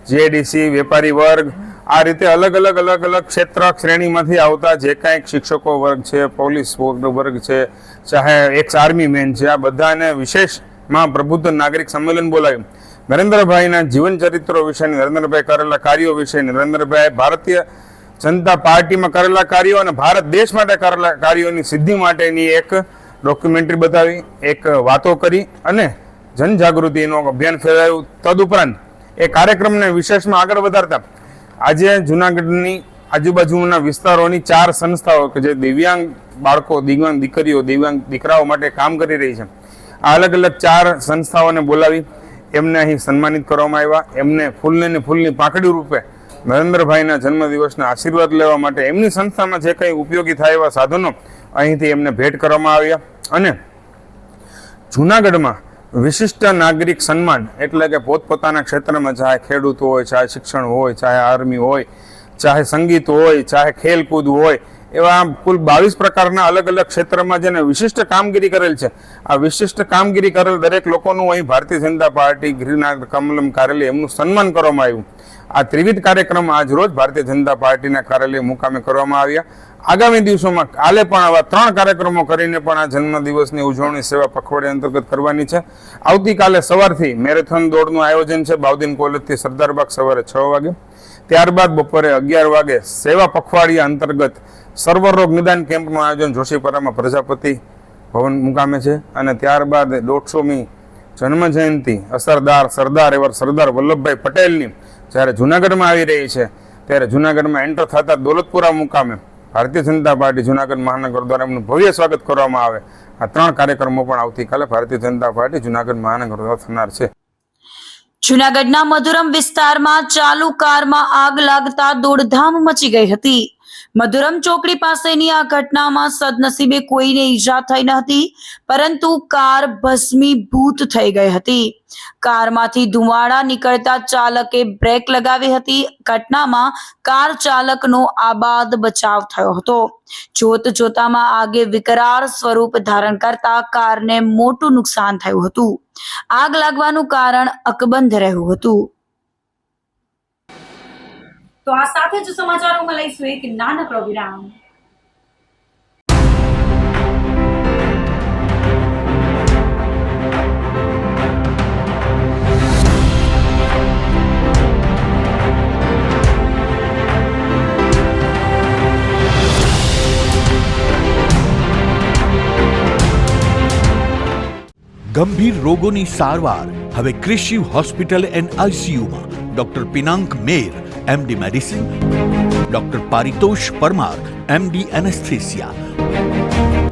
જીઆઈડીસી, વેપારી વર્ગ, આ રીતે અલગ અલગ ક્ષેત્ર શ્રેણીમાંથી આવતા જે કાંઈક શિક્ષકો વર્ગ છે, પોલીસ વર્ગ છે, ચાહે એક્સ આર્મી મેન છે, આ બધાને વિશેષમાં પ્રબુદ્ધ નાગરિક સંમેલન બોલાવ્યું. નરેન્દ્રભાઈના જીવન ચરિત્રો વિશે, નરેન્દ્રભાઈ કરેલા કાર્યો વિશે, નરેન્દ્રભાઈ ભારતીય જનતા પાર્ટીમાં કરેલા કાર્યો અને ભારત દેશ માટે કરેલા કાર્યોની સિદ્ધિ માટેની એક ડોક્યુમેન્ટરી બતાવી, એક વાતો કરી અને જનજાગૃતિનું અભિયાન ફેલાવ્યું. તદુપરાંત એ કાર્યક્રમને વિશેષમાં આગળ વધારતા આજે જૂનાગઢની આજુબાજુના વિસ્તારોની 4 સંસ્થાઓ કે જે દિવ્યાંગ બાળકો, દિવ્યાંગ દીકરીઓ, દિવ્યાંગ દીકરાઓ માટે કામ કરી રહી છે, આ અલગ અલગ 4 સંસ્થાઓને બોલાવી એમને અહીં સન્માનિત કરવામાં આવ્યા. એમને ફૂલની પાંખડી રૂપે નરેન્દ્રભાઈના જન્મદિવસના આશીર્વાદ લેવા માટે એમની સંસ્થામાં જે કંઈ ઉપયોગી થાય એવા સાધનો અહીંથી એમને ભેટ કરવામાં આવ્યા. અને જૂનાગઢમાં વિશિષ્ટ નાગરિક સન્માન એટલે કે પોતપોતાના ક્ષેત્રમાં, ચાહે ખેડૂત હોય, ચાહે શિક્ષણ હોય, ચાહે આર્મી હોય, ચાહે સંગીત હોય, ચાહે ખેલકૂદ હોય, એવા કુલ 22 પ્રકારના અલગ અલગ ક્ષેત્રમાં જેને વિશિષ્ટ કામગીરી કરેલ છે, આ વિશિષ્ટ કામગીરી કરેલ દરેક લોકોનું અહીં ભારતીય જનતા પાર્ટી ગિરનાર કમલમ કાર્યાલય એમનું સન્માન કરવામાં આવ્યું. આ ત્રિવિધ કાર્યક્રમ આજ રોજ ભારતીય જનતા પાર્ટીના કાર્યાલય મુકામે કરવામાં આવ્યા. આગામી દિવસોમાં કાલે પણ આવા 3 કાર્યક્રમો કરીને પણ આ જન્મદિવસની ઉજવણી સેવા પખવાડિયા અંતર્ગત કરવાની છે. આવતીકાલે સવારથી મેરેથોન દોડનું આયોજન છે બાઉદીન કોલેજથી સરદારબાગ સવારે 6 વાગે. ત્યારબાદ બપોરે 11 વાગે સેવા પખવાડિયા અંતર્ગત સર્વરોગ નિદાન કેમ્પનું આયોજન જોશીપરામાં પ્રજાપતિ ભવન મુકામે છે. અને ત્યારબાદ 150મી જન્મ જયંતિ સરદાર એવા સરદાર વલ્લભભાઈ પટેલની જ્યારે જૂનાગઢમાં આવી રહી છે, ત્યારે જૂનાગઢમાં એન્ટર થતા દોલતપુરા મુકામે ભારતીય જનતા પાર્ટી જૂનાગઢ મહાનગર દ્વારા એમનું ભવ્ય સ્વાગત કરવામાં આવે. આ 3 કાર્યક્રમો પણ આવતીકાલે ભારતીય જનતા પાર્ટી જૂનાગઢ મહાનગર દ્વારા થનાર છે. જૂનાગઢના મધુરમ વિસ્તારમાં ચાલુ કારમાં આગ લાગતા દોડધામ મચી ગઈ હતી. મધુરમ ચોકડી પાસેની આ ઘટનામાં સદનસીબે કોઈને ઈજા થઈ ન હતી, પરંતુ કાર ભસ્મીભૂત થઈ ગઈ હતી. કારમાંથી ધુમાડા નીકળતા ચાલકે બ્રેક લગાવી હતી. ઘટનામાં કાર ચાલકનો આબાદ બચાવ થયો હતો. જોતામાં આગે વિકરાળ સ્વરૂપ ધારણ કરતા કારને મોટું નુકસાન થયું હતું. આગ લાગવાનું કારણ અકબંધ રહ્યું હતું. તો આ સાથે જ સમાચારોમાં લઈશું એક નાનકડો વિરામ. ગંભીર રોગોની સારવાર હવે ક્રિશિવ હોસ્પિટલ એન્ડ આઈસીયુમાં doctor Pinank Mer MD medicine, doctor Paritosh Parmar MD anaesthesia,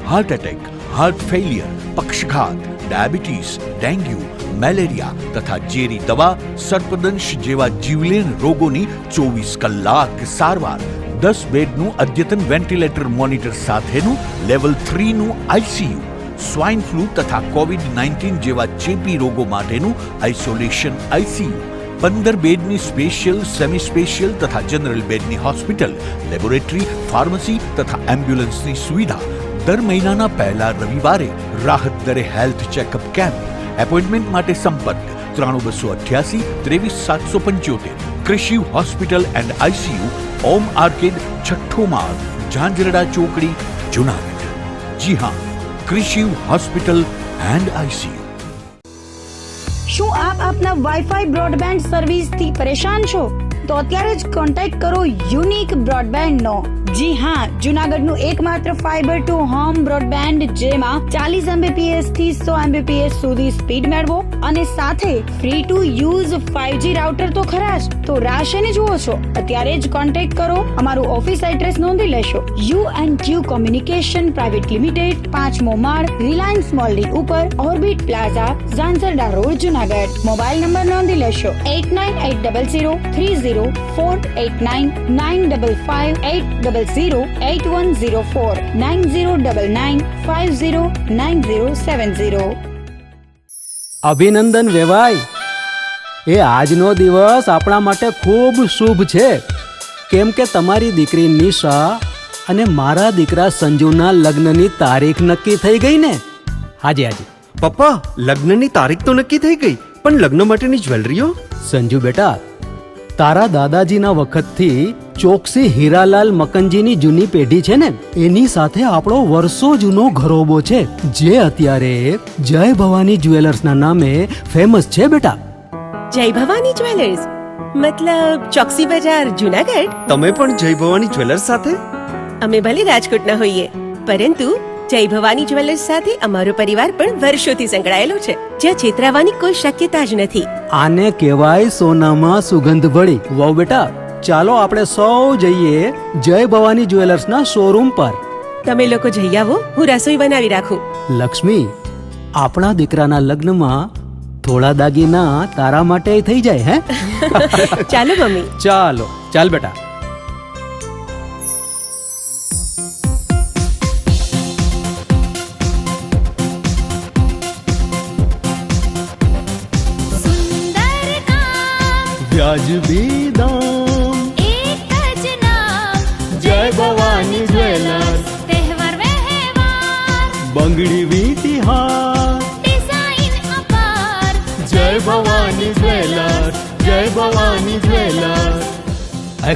heart attack, heart failure, પક્ષઘાત, ડાયાબિટીસ, ડેન્ગ્યુ, મેલેરિયા તથા ઝેરી દવા, સર્પદંશ જેવા જીવલેણ રોગોની 24 કલાક સારવાર, 10 બેડનું અદ્યતન વેન્ટિલેટર મોનિટર સાથેનું લેવલ 3નું આઈસીયુ, સ્વાઇન ફ્લૂ તથા કોવિડ-19 જેવા ચેપી રોગો માટેનું આઇસોલેશન આઈસીયુ, 15 બેડની સ્પેશિયલ, સેમી સ્પેશિયલ તથા જનરલ બેડની હોસ્પિટલ, લેબોરેટરી, ફાર્મસી તથા એમ્બ્યુલન્સની સુવિધા, દર મહિનાના પહેલા રવિવારે રાહત દરે હેલ્થ ચેકઅપ કેમ્પ. એપોઇન્ટમેન્ટ માટે સંપર્ક 9288 23775. Krishiv hospital and ICU, Om arcade, છઠ્ઠો માળ, ઝાંઝરડા ચોકડી, જુનાગઢ. જી હા, ક્રિશિવ હોસ્પિટલ એન્ડ આઈસીયુ. શું આપ આપના વાઈફાઈ બ્રોડબેન્ડ સર્વિસથી પરેશાન છો? તો અત્યારે જ કોન્ટેક્ટ કરો યુનિક બ્રોડબેન્ડનો. જી હા, જુનાગઢનું એકમાત્ર ફાઈબર ટુ હોમ બ્રોડબેન્ડ જેમાં 40 Mbps થી 100 Mbps સુધી સ્પીડ મેળવો અને સાથે free to use 5G router તો ખરા જ. તો રાહ શેની જુઓ છો? અત્યારે જ કોન્ટેક્ટ કરો. અમારું ઓફિસ એડ્રેસ નોંધી લેશો. U&Q કોમ્યુનિકેશન પ્રાઇવેટ લિમિટેડ, 5મો માળ, રિલાયન્સ મોલની ઉપર, orbit plaza, Zanzarda road, Junagadh. Mobile number નોંધી લેશો 89803048995580808104 9099509070. અભિનંદન વેવાય. એ આજનો દિવસ આપણા માટે ખૂબ શુભ છે, કેમ કે તમારી દીકરી નિશા અને મારા દીકરા સંજુના લગ્નની તારીખ નક્કી થઈ ગઈ ને. હાજી હાજી પપ્પા, લગ્નની તારીખ તો નક્કી થઈ ગઈ, પણ લગ્ન માટેની જ્વેલરીઓ? સંજુ બેટા, તારા દાદાજીના વખતથી ચોકસી હીરાલાલ મકનજીની જૂની પેઢી છે ને, એની સાથે આપણો વર્ષો જૂનો ઘરોબો છે, જે અત્યારે જય ભવાની જ્વેલર્સના નામે ફેમસ છે બેટા. જય ભવાની જ્વેલર્સ મતલબ ચોકસી બજાર, જુનાગઢ? તમે પણ જય ભવાની જ્વેલર્સ સાથે? અમે ભલે રાજકોટના હોઈએ, પરંતુ જય ભવાની જ્વેલર્સ સાથે અમારો પરિવાર પણ વર્ષોથી સંકળાયેલો છે, જ્યાં છેતરાવાની કોઈ શક્યતા જ નથી. આને કહેવાય સોનામાં સુગંધ ભળી. વાવ બેટા, ચાલો આપણે સૌ જઈએ જય ભવાની જ્વેલર્સના શોરૂમ પર. તમે લોકો જઈ આવો, હું રસોઈ બનાવી રાખું. લક્ષ્મી, આપણા દીકરાના લગ્નમાં થોડા દાગીના તારા માટે થઈ જાય હે? ચાલો મમ્મી. ચાલો ચાલ બેટા. વ્યાજબી દામ, એક જ નામ, જય ભવાની જ્વેલર્સ. તહેવાર વ્યવહાર, બંગડી વીટી હાર, ડિઝાઇન અપાર, જય ભવાની જ્વેલર્સ, જય ભવાની જ્વેલર્સ.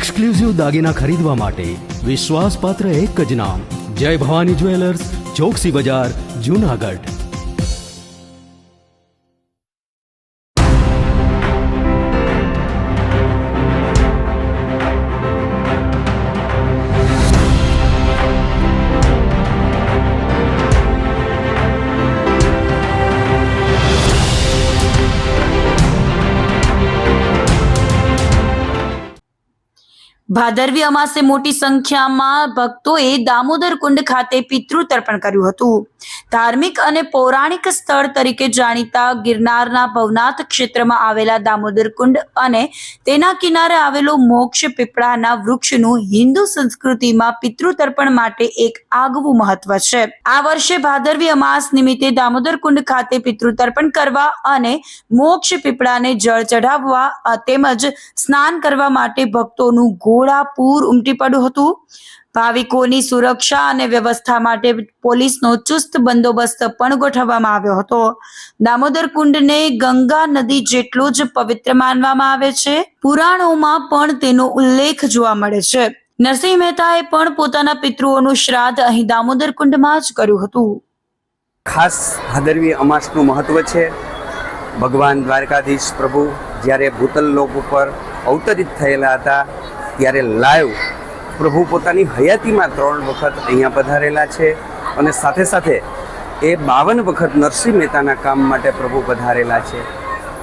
એક્સક્લુઝિવ દાગીના ખરીદવા માટે વિશ્વાસપાત્ર એક જ નામ, જય ભવાની જ્વેલર્સ, ચોકસી બજાર, જુનાગઢ. ભાદરવી અમાસે મોટી સંખ્યામાં ભક્તોએ દામોદર કુંડ ખાતે પિતૃ તર્પણ કર્યું હતું. ધાર્મિક અને પૌરાણિક સ્થળ તરીકે જાણીતા ગિરનારના ભવનાથ ક્ષેત્રમાં આવેલા દામોદર કુંડ અને તેના કિનારે આવેલો મોક્ષ પીપળાના વૃક્ષનું હિન્દુ સંસ્કૃતિમાં પિતૃ તર્પણ માટે એક આગવું મહત્વ છે. આ વર્ષે ભાદરવી અમાસ નિમિત્તે દામોદર કુંડ ખાતે પિતૃ તર્પણ કરવા અને મોક્ષ પીપળાને જળ ચઢાવવા તેમજ સ્નાન કરવા માટે ભક્તોનું ઘોડાપૂર ઉમટી પડ્યું હતું. ભાવિકોની સુરક્ષા અને વ્યવસ્થા માટે પોલીસનો ચુસ્ત બંદોબસ્ત પણ ગોઠવવામાં આવ્યો હતો. દામોદર કુંડને ગંગા નદી જેટલો જ પવિત્ર માનવામાં આવે છે. પુરાણોમાં પણ તેનો ઉલ્લેખ જોવા મળે છે. નરસિંહ મહેતાએ પણ પોતાના પિતૃઓનું શ્રાદ્ધ અહીં દામોદર કુંડમાં જ કર્યું હતું. ખાસ ભાદરવી અમાસનું મહત્વ છે. ભગવાન દ્વારકાધીશ પ્રભુ જ્યારે ભૂતલ લોક ઉપર અવતરિત થયેલા હતા ત્યારે લાઈવ પ્રભુ પોતાની હયાતીમાં 3 વખત અહીંયા પધારેલા છે અને સાથે સાથે એ 52 વખત નરસિંહ મહેતાના કામ માટે પ્રભુ પધારેલા છે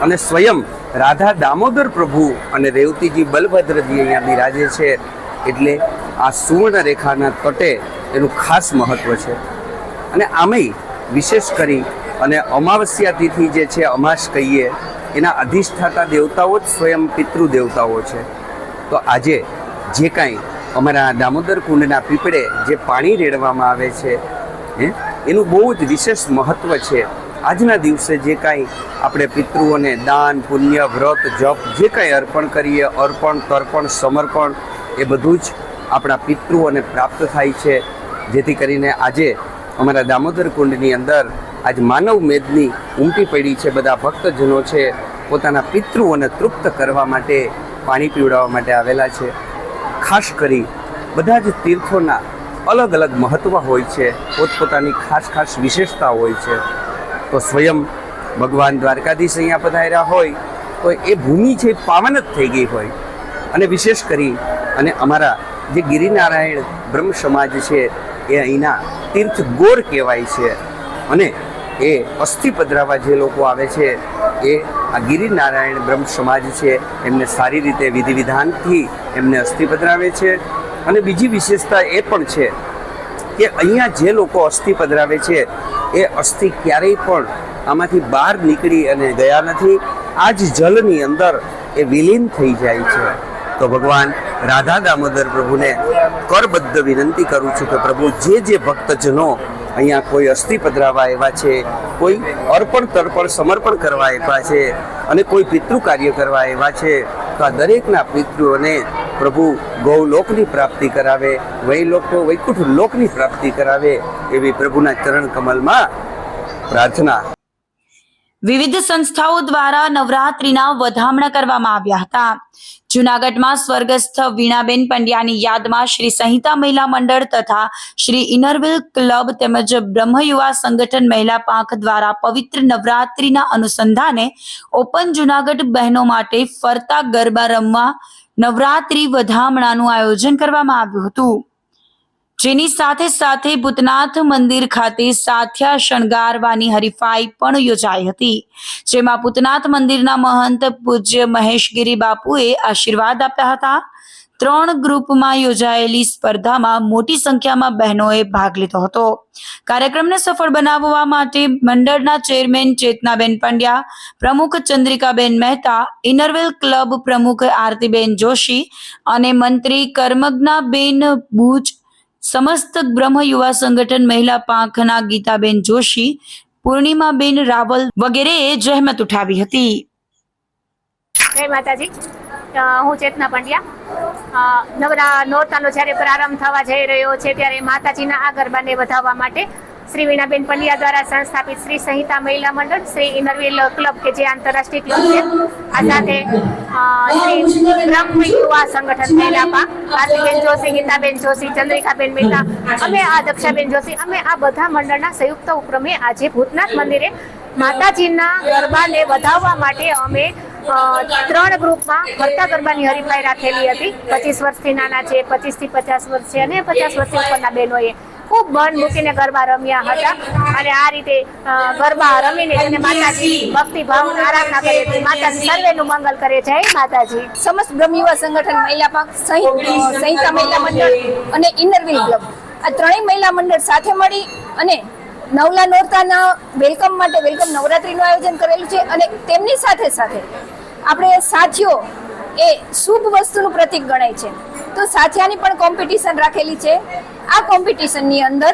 અને સ્વયં રાધા દામોદર પ્રભુ અને રેવતીજી બલભદ્રજી અહીંયા બિરાજે છે. એટલે આ સુવર્ણ રેખાના તટે એનું ખાસ મહત્વ છે. અને આમેય વિશેષ કરી અને અમાવસ્યા તિથિ જે છે, અમાસ કહીએ, એના અધિષ્ઠાતા દેવતાઓ જ સ્વયં પિતૃ દેવતાઓ છે. તો આજે જે કાંઈ અમારા દામોદર કુંડના પીપળે જે પાણી રેડવામાં આવે છે એનું બહુ જ વિશેષ મહત્વ છે. આજના દિવસે જે કાંઈ આપણે પિતૃઓને દાન, પુણ્ય, વ્રત, જપ જે કાંઈ અર્પણ કરીએ, અર્પણ, તર્પણ, સમર્પણ, એ બધું જ આપણા પિતૃઓને પ્રાપ્ત થાય છે. જેથી કરીને આજે અમારા દામોદર કુંડની અંદર આજ માનવ મેદની ઉમટી પડી છે. બધા ભક્તજનો છે પોતાના પિતૃઓને તૃપ્ત કરવા માટે પાણી પીવડાવવા માટે આવેલા છે. ખાસ કરી બધા જ તીર્થોના અલગ અલગ મહત્વ હોય છે, પોતપોતાની ખાસ ખાસ વિશેષતા હોય છે. તો સ્વયં ભગવાન દ્વારકાધીશ અહીંયા પધાર્યા હોય તો એ ભૂમિ છે પાવન જ થઈ ગઈ હોય. અને વિશેષ કરી અને અમારા જે ગિરિનારાયણ બ્રહ્મ સમાજ છે એ અહીંના તીર્થ ગોર કહેવાય છે. અને એ અસ્થિ પધરાવા જે લોકો આવે છે એ આ ગિરિનારાયણ બ્રહ્મ સમાજ છે, એમને સારી રીતે વિધિ વિધાનથી એમને અસ્થિ પધરાવે છે. અને બીજી વિશેષતા એ પણ છે કે અહીંયા જે લોકો અસ્થિ પધરાવે છે એ અસ્થિ ક્યારેય પણ આમાંથી બહાર નીકળી અને ગયા નથી. આ જ જલની અંદર એ વિલીન થઈ જાય છે. તો ભગવાન રાધા દામોદર પ્રભુને કરબદ્ધ વિનંતી કરું છું કે પ્રભુ જે ભક્તજનો અહીંયા કોઈ અસ્થિ પધરાવા એવા છે, કોઈ અર્પણ તર્પણ સમર્પણ કરવા એવા છે અને કોઈ પિતૃ કાર્ય કરવા એવા છે, તો આ દરેકના પિતૃઓને પ્રભુ ગૌલોકની પ્રાપ્તિ કરાવે, વૈકુંઠ લોકની પ્રાપ્તિ કરાવે એવી પ્રભુના ચરણ કમલમાં પ્રાર્થના. વિવિધ સંસ્થાઓ દ્વારા નવરાત્રીના વધામણા કરવામાં આવ્યા હતા. જૂનાગઢમાં સ્વર્ગસ્થ વીણાબેન પંડ્યાની યાદમાં શ્રી સંહિતા મહિલા મંડળ તથા શ્રી ઇનરવિલ ક્લબ તેમજ બ્રહ્મ યુવા સંગઠન મહિલા પાંખ દ્વારા પવિત્ર નવરાત્રીના અનુસંધાને ઓપન જૂનાગઢ બહેનો માટે ફરતા ગરબા રમવા નવરાત્રી વધામણાનું આયોજન કરવામાં આવ્યું હતું. જેની સાથે સાથે ભૂતનાથ મંદિર ખાતે સાથિયા શણગારવાની હરીફાઈ પણ યોજાઈ હતી, જેમાં ભૂતનાથ મંદિરના મહંત પૂજ્ય મહેશગીરી બાપુએ આશીર્વાદ આપ્યા હતા. 3 ગ્રુપમાં યોજાયેલી સ્પર્ધામાં મોટી સંખ્યામાં બહેનોએ ભાગ લીધો હતો. કાર્યક્રમને સફળ બનાવવા માટે મંડળના ચેરમેન ચેતનાબેન પંડ્યા, પ્રમુખ ચંદ્રિકાબેન મહેતા, ઇનરવેલ ક્લબ પ્રમુખ આરતીબેન જોશી અને મંત્રી કર્મજ્ઞાબેન બુચ, સમસ્ત બ્રહ્મ યુવા સંગઠન મહિલા પાંખના ગીતાબેન જોશી, પૂર્ણિમાબેન રાવલ વગેરેએ જહેમત ઉઠાવી હતી. જય માતાજી. હું ચેતના પંડ્યા. નોરતાનો જ્યારે પ્રારંભ થવા જઈ રહ્યો છે ત્યારે માતાજીના આ ગરબાને વધાવવા માટે શ્રી વીણાબેન પંડ્યા દ્વારા સંસ્થાપિત શ્રી સંહિતા મહિલા મંડળ, શ્રી ઇનરવિલ ક્લબ કે જે આંતરરાષ્ટ્રીય ક્લબ છે, આ સાથે શ્રી બ્રહ્મ યુવા સંગઠન મહિલા પાંખ, આરતીબેન જોશી, ગીતાબેન જોશી, ચંદ્રિકાબેન મહેતા, અમે આ દક્ષાબેન જોશી, અમે આ બધા મંડળના સંયુક્ત ઉપક્રમે આજે ભૂતનાથ મંદિરે માતાજીના ગરબાને વધાવવા માટે અમે 3 ગ્રુપમાં ફરતા ગરબાની હરીફાઈ રાખેલી હતી. 25 વર્ષથી નાના છે, 25 થી 50 વર્ષ છે અને 50 વર્ષથી ઉપરના બહેનોએ ખૂબ મન મૂકીને ગરબા રમ્યા હતા. અને આ રીતે ગરબા રમીને અને માતાજી ભક્તિ ભાવના આરાધના કરે છે. માતાજી સર્વેનું મંગલ કરે. જય માતાજી. સમસ્ત બ્રહ્મ યુવા સંગઠન મહિલા પાંખ, સંહિતા મહિલા મંડળ અને ઇનરવિલ ક્લબ, આ 3 મહિલા મંડળ સાથે મળી અને નવલા નોરતાના વેલકમ માટે વેલકમ નવરાત્રીનું આયોજન કરેલું છે. અને તેમની સાથે સાથે આપણે સાથીઓ એ શુભ વસ્તુનું પ્રતીક ગણાય છે, તો સાથિયાની પણ કોમ્પિટિશન રાખેલી છે. આ કોમ્પિટિશનની અંદર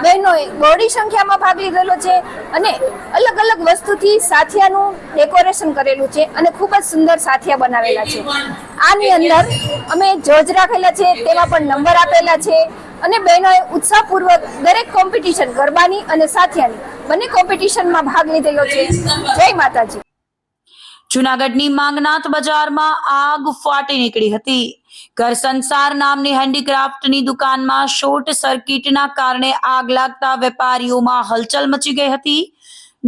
બહેનોએ બહોળી સંખ્યામાં ભાગ લીધેલો છે અને અલગ અલગ વસ્તુથી સાથિયાનું ડેકોરેશન કરેલું છે અને ખૂબ જ સુંદર સાથિયા બનાવેલા છે. આની અંદર અમે જજ રાખેલા છે, તેમાં પણ નંબર આપેલા છે અને બહેનોએ ઉત્સાહપૂર્વક દરેક કોમ્પિટિશન ગરબાની અને સાથિયાની બંને કોમ્પિટિશનમાં ભાગ લીધેલો છે. જય માતાજી. જૂનાગઢની માંગનાથ બજારમાં આગ ફાટી નીકળી હતી. ઘર સંસાર નામની હેન્ડીક્રાફ્ટની દુકાનમાં શોર્ટ સર્કિટના કારણે આગ લાગતા વેપારીઓમાં હલચલ મચી ગઈ હતી.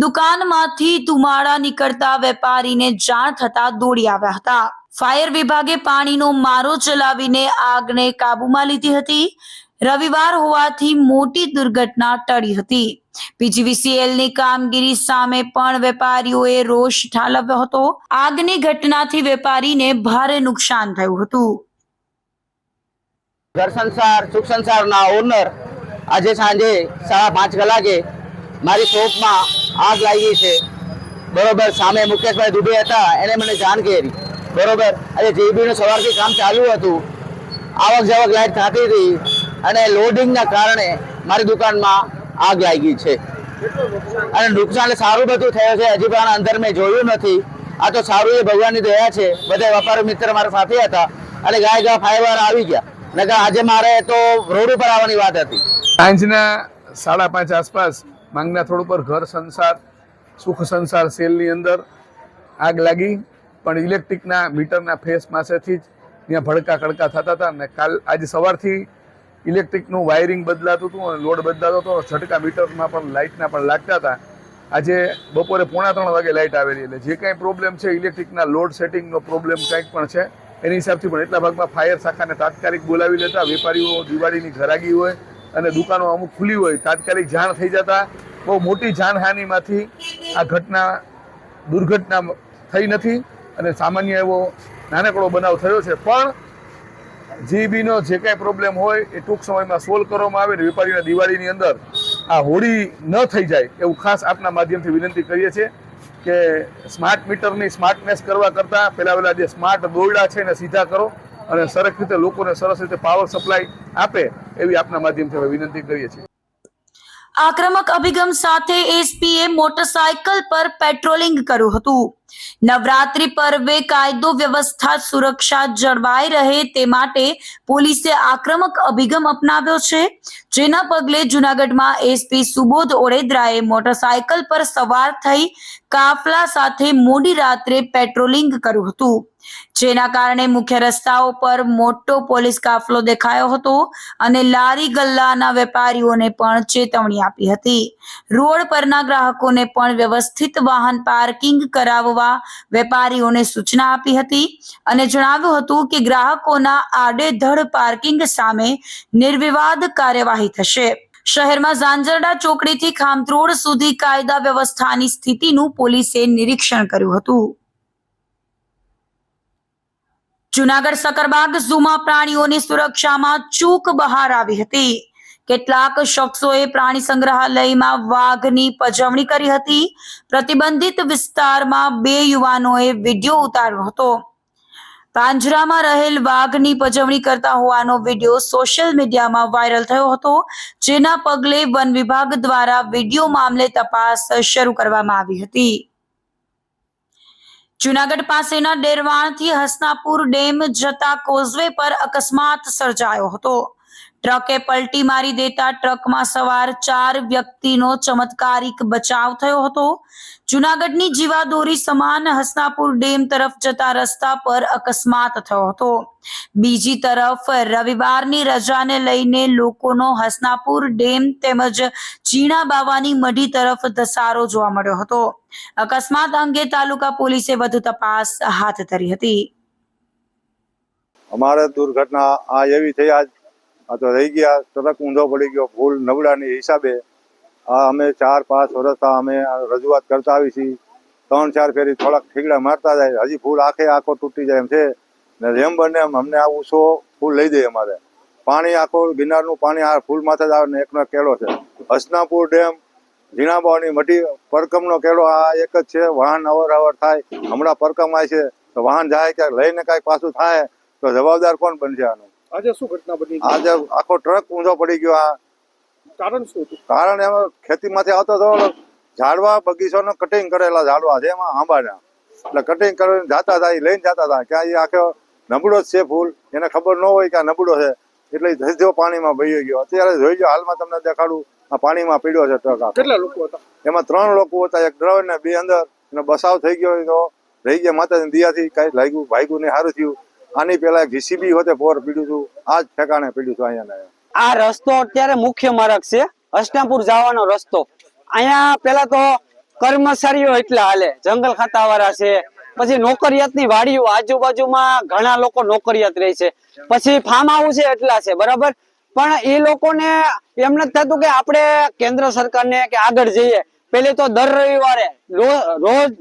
દુકાનમાંથી ધુમાડા નીકળતા વેપારીને જાણ થતા દોડી આવ્યા હતા. ફાયર વિભાગે પાણીનો મારો ચલાવીને આગને કાબૂમાં લીધી હતી. રવિવાર હોવાથી મોટી દુર્ઘટના ટળી હતી. PGVCL ની કામગીરી સામે પણ વેપારીઓએ રોષ ઠાલવ્યો હતો. આગની ઘટનાથી વેપારીને ભારે નુકસાન થયું હતું. ઘર સંસાર સુખ સંસારના ઓનર આજે સાંજે 5:30 કલાકે મારી શોપમાં આગ લાગી છે. બરોબર, સામે મુકેશભાઈ દુબે હતા, એને મને જાણ કરી. બરોબર, આજે જેબીનું સવારથી કામ ચાલુ હતું, આવક જાવક લાઈટ થતી હતી અને લોડિંગના કારણે મારી દુકાનમાં આગ લાગી છે અને નુકસાન સારું બધું થયું છે. હજી પણ અંદર મેં જોયું નથી. આ તો સારું એ ભગવાનની દયા છે. બધા વેપારી મિત્ર મારા સાથે હતા અને ગાય ફાયર આવી ગયા. નકર આજે મારે તો રોડ ઉપર આવવાની વાત હતી. સાંજના 5:30 આસપાસ માંગના થોડ ઉપર ઘર સંસાર સુખ સંસાર સેલની અંદર આગ લાગી, પણ ઇલેક્ટ્રિકના મીટરના ફેસ પાસેથી જ ત્યાં ભડકા કડકા થતા હતા અને આજે સવારથી ઇલેક્ટ્રિકનું વાયરિંગ બદલાતું હતું અને લોડ બદલાતો હતો. છટકા મીટરમાં પણ લાઇટના પણ લાગતા હતા. આજે બપોરે 2:45 વાગે લાઇટ આવેલી, એટલે જે કાંઈ પ્રોબ્લેમ છે ઇલેક્ટ્રિકના લોડ સેટિંગનો પ્રોબ્લેમ કંઈક પણ છે એની હિસાબથી પણ એટલા ભાગમાં ફાયર શાખાને તાત્કાલિક બોલાવી લેતા વેપારીઓ દિવાળીની ઘરાગી હોય અને દુકાનો અમુક ખુલ્લી હોય તાત્કાલિક જાણ થઈ જતા બહુ મોટી જાનહાનિમાંથી આ દુર્ઘટના થઈ નથી અને સામાન્ય એવો નાનકડો બનાવ થયો છે. પણ જીબીનો જે કાંઈ પ્રોબ્લેમ હોય એ ટૂંક સમયમાં સોલ્વ કરવામાં આવે ને વેપારીઓના દિવાળીની અંદર આ હોળી ન થઈ જાય એવું ખાસ આપના માધ્યમથી વિનંતી કરીએ છીએ કે સ્માર્ટ મીટરની સ્માર્ટનેસ કરવા કરતાં પહેલાં જે સ્માર્ટ દોરડા છે એને સીધા કરો અને સરસ રીતે લોકોને સરસ રીતે પાવર સપ્લાય આપે એવી આપના માધ્યમથી વિનંતી કરીએ છીએ. આક્રમક અભિગમ સાથે એસપીએ મોટરસાયકલ પર પેટ્રોલિંગ કર્યું હતું. નવરાત્રી પર્વે કાયદો વ્યવસ્થા સુરક્ષા જળવાઈ રહે તે માટે પોલીસે આક્રમક અભિગમ અપનાવ્યો છે, જેના પગલે જૂનાગઢમાં એસપી સુબોધ ઓડેદરાએ મોટરસાયકલ પર સવાર થઈ કાફલા સાથે મોડી રાત્રે પેટ્રોલિંગ કર્યું હતું, જેના કારણે મુખ્ય રસ્તાઓ પર મોટો પોલીસ કાફલો દેખાયો હતો અને લારી ગલ્લાના વેપારીઓને પણ ચેતવણી આપી હતી. રોડ પરના ગ્રાહકોને પણ વ્યવસ્થિત વાહન પાર્કિંગ કરાવવા વેપારીઓને સૂચના આપી હતી અને જણાવ્યું હતું કે ગ્રાહકોના આડેધડ પાર્કિંગ સામે નિર્વિવાદ કાર્યવાહી થશે. શહેરમાં ઝાંઝરડા ચોકડીથી ખામત્રોડ સુધી કાયદા વ્યવસ્થાની સ્થિતિનું પોલીસે નિરીક્ષણ કર્યું હતું. જૂનાગઢ સકરબાગ ઝૂમાં પ્રાણીઓની સુરક્ષામાં ચૂક બહાર આવી હતી. કેટલાક શખ્સોએ પ્રાણી સંગ્રહાલયમાં વાઘની પજવણી કરી હતી. પ્રતિબંધિત વિસ્તારમાં 2 યુવાનોએ વિડીયો ઉતાર્યો હતો. પાંજરામાં રહેલ વાઘની પજવણી કરતા હોવાનો વિડીયો સોશિયલ મીડિયામાં વાયરલ થયો હતો, જેના પગલે વન વિભાગ દ્વારા વિડીયો મામલે તપાસ શરૂ કરવામાં આવી હતી. જૂનાગઢ પાસેના ડેરવાણથી હસનાપુર ડેમ જતા કોઝવે પર અકસ્માત સર્જાયો હતો. ટ્રકે પલટી મારી દેતા ટ્રકમાં સવાર 4 વ્યક્તિનો ચમત્કારિક બચાવ થયો હતો. જૂનાગઢની જીવાદોરી સમાન હસનાપુર ડેમ તરફ જતા રસ્તા પર અકસ્માત થયો હતો. બીજી તરફ રવિવારની રજાને લઈને લોકોનો હસનાપુર ડેમ તેમજ ઝીણા બાવાની મઢી તરફ ધસારો જોવા મળ્યો હતો. અકસ્માત અંગે તાલુકા પોલીસે વધુ તપાસ હાથ ધરી હતી. અમારે દુર્ઘટના આ એવી થઈ, આ તો રહી ગયા, ટ્રક ઊંધો પડી ગયો ભૂલ નબળાની હિસાબે. આ અમે 4-5 વર્ષ અમે રજૂઆત કરતા આવી છીએ. 3-4 ફેરી થોડાક ઠીકડા મારતા જાય, હજી ફૂલ આખો તૂટી જાય એમ છે ને. જેમ બને એમ અમને આ ઊંચો ફૂલ લઈ દે. અમારે પાણી આખો ગિરનારનું પાણી આ ફૂલ માથે જ આવે ને એકનો કેળો છે. હસનાપુર ડેમ ઝીણાબાની મઢી પરકમનો કેળો આ એક જ છે. વાહન અવર થાય. હમણાં પરકમ આવે છે તો વાહન જાય ક્યાંક લઈને કાંઈ પાછું થાય તો જવાબદાર કોણ બનશે આનું? આજે શું ઘટના બની? આજે આખો ટ્રક ઊંધો પડી ગયો. આ કારણ શું હતું? કારણ એમાં ખેતીમાંથી આવતો હતો, ઝાડવા બગીચાનો કટિંગ કરેલા ઝાડવા છે એમાં આંબાના, એટલે કટિંગ કરીને જતા હતા, લઈને જતા હતા. ક્યાં એ આખો નબળો જ છે ફૂલ, એને ખબર ન હોય કે આ નબળો છે, એટલે ધસજો પાણીમાં વહી ગયો. અત્યારે જોઈ ગયો, હાલમાં તમને દેખાડું, આ પાણીમાં પીડ્યો છે ટ્રક. કેટલા લોકો હતા એમાં? 3 લોકો હતા, એક ડ્રાઈવર ને 2 અંદર. અને બસાવ થઈ ગયો તો રહી ગયા. માતાજીની દયાથી કઈ લાગ્યું ભાગ્યું ને સારું થયું. આની પેલા જીસીબી હોતે પોર પીડ્યું હતું, આ જ ઠેકાણે પીડ્યું હતું. અહીંયા આ રસ્તો અત્યારે મુખ્ય માર્ગ છે, હસનાપુર જવાનો રસ્તો. અહીંયા પેલા તો કર્મચારીઓ એટલા હાલે, જંગલ ખાતા વાળા છે, પછી નોકરિયાતની વાડીઓ આજુબાજુમાં ઘણા લોકો નોકરિયાત રહે છે, પછી ફાર્મ હાઉસ છે એટલા છે, બરાબર. પણ એ લોકોને એમ નથી થતું કે આપણે કેન્દ્ર સરકારને કે આગળ જઈએ. પેલી તો દર રવિવારે રોજ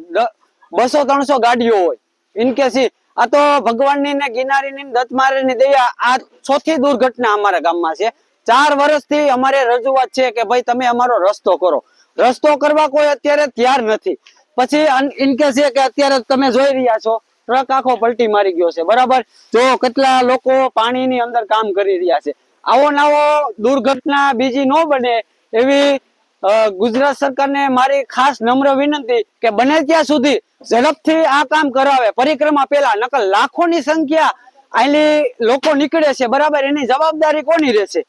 200-300 ગાડીઓ હોય ઇનકેસી. આ તો ભગવાનની ને ગિરનારીની દત્તમારીની દયા આ ચોથી દુર્ઘટના અમારા ગામમાં છે. 4 વર્ષથી અમારે રજૂઆત છે કે ભાઈ તમે અમારો રસ્તો કરો. રસ્તો કરવા કોઈ અત્યારે તૈયાર નથી. પછી ઇનકેસ છે કે અત્યારે તમે જોઈ રહ્યા છો ટ્રક આખો પલટી મારી ગયો છે, બરાબર. જો કેટલા લોકો પાણીની અંદર કામ કરી રહ્યા છે. આવો નવો દુર્ઘટના બીજી ન બને એવી ગુજરાત સરકારને મારી ખાસ નમ્ર વિનંતી કે બને ત્યાં સુધી ઝડપથી આ કામ કરાવે. પરિક્રમા પહેલા નકર લાખોની સંખ્યા આલી લોકો નીકળે છે, બરાબર. એની જવાબદારી કોની રહેશે?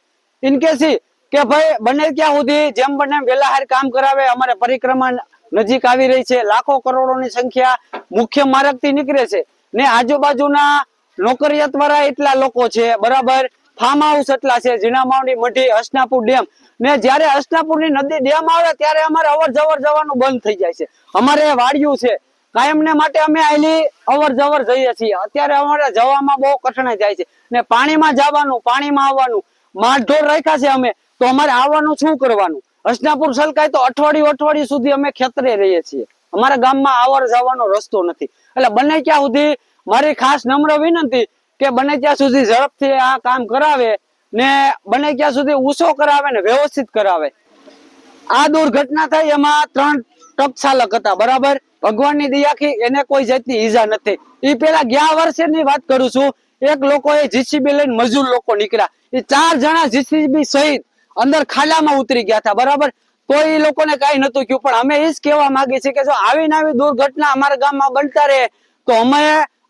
ઇનકેસી કે ભાઈ બને ત્યાં સુધી જેમ બને વહેલા હાર કામ કરાવે. અમારે પરિક્રમા નજીક આવી રહી છે. લાખો કરોડોની સંખ્યા મુખ્ય માર્ગથી નીકળે છે ને આજુબાજુના નોકરિયાત વાળા એટલા લોકો છે, બરાબર. ફાર્મ હાઉસ એટલા છે, ઝીણા માવડી, મઢી, હસનાપુર ડેમ. ને જયારે હસનાપુરની નદી ડેમ આવે ત્યારે અમારે અવર જવર જવાનું બંધ થઈ જાય છે. અમારે વાડિયું છે, કાયમને માટે અમે આયલી અવર જવર જઈએ છીએ. અત્યારે અમારે જવામાં બહુ કઠણાઈ જાય છે ને પાણીમાં જવાનું, પાણીમાં આવવાનું. માઢઢોર રાખ્યા છે અમે, તો અમારે આવવાનું શું કરવાનું? હસનાપુર સલકાય તો અઠવાડિયું સુધી અમે ખેતરે રહીએ છીએ. અમારા ગામમાં આવર જવાનો રસ્તો નથી. એટલે બને ત્યાં સુધી મારી ખાસ નમ્ર વિનંતી કે બને ત્યાં સુધી ઝડપથી આ કામ કરાવે ને બને ત્યાં સુધી ઊંચો કરાવે ને વ્યવસ્થિત કરાવે. આ દુર્ઘટના થઈ એમાં 3 ટ્રક ચાલક હતા, બરાબર. ભગવાનની દયાથી એને કોઈ જાતની ઈજા નથી. એ પેલા ગયા વર્ષેની વાત કરું છું. એક લોકોએ જીસીબી લઈને મજૂર લોકો નીકળ્યા. એ 4 જણા જીસીબી સહિત અંદર ખાડામાં ઉતરી ગયા હતા, બરાબર. તો એ લોકોને કઈ નતું થયું. પણ અમે એ જ કહેવા માંગીએ છીએ કે જો આવી દુર્ઘટના અમારા ગામમાં બનતા રહે તો અમે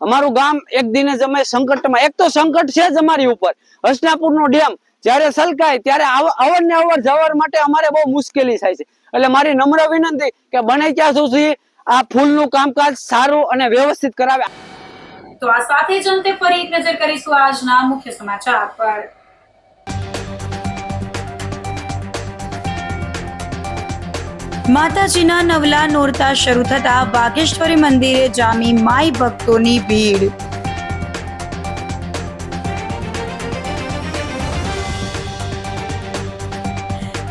અમારું ગામ એક દિને જ અમે સંકટમાં. એક તો સંકટ છે જ અમારી ઉપર. હસનાપુરનો ડેમ જયારે સલકાય ત્યારે અવર ને અવર જવર માટે અમારે બહુ મુશ્કેલી થાય છે. એટલે મારી નમ્ર વિનંતી કે બને ત્યાં સુધી આ ફૂલનું કામકાજ સારું અને વ્યવસ્થિત કરાવે. તો આ સાથે જ અંતે ફરી એક નજર કરીશું આજના મુખ્ય સમાચાર પર. માતાજીના નવલા નોરતા શરૂ થતા વાઘેશ્વરી મંદિરે જામી માઈ ભક્તોની ભીડ.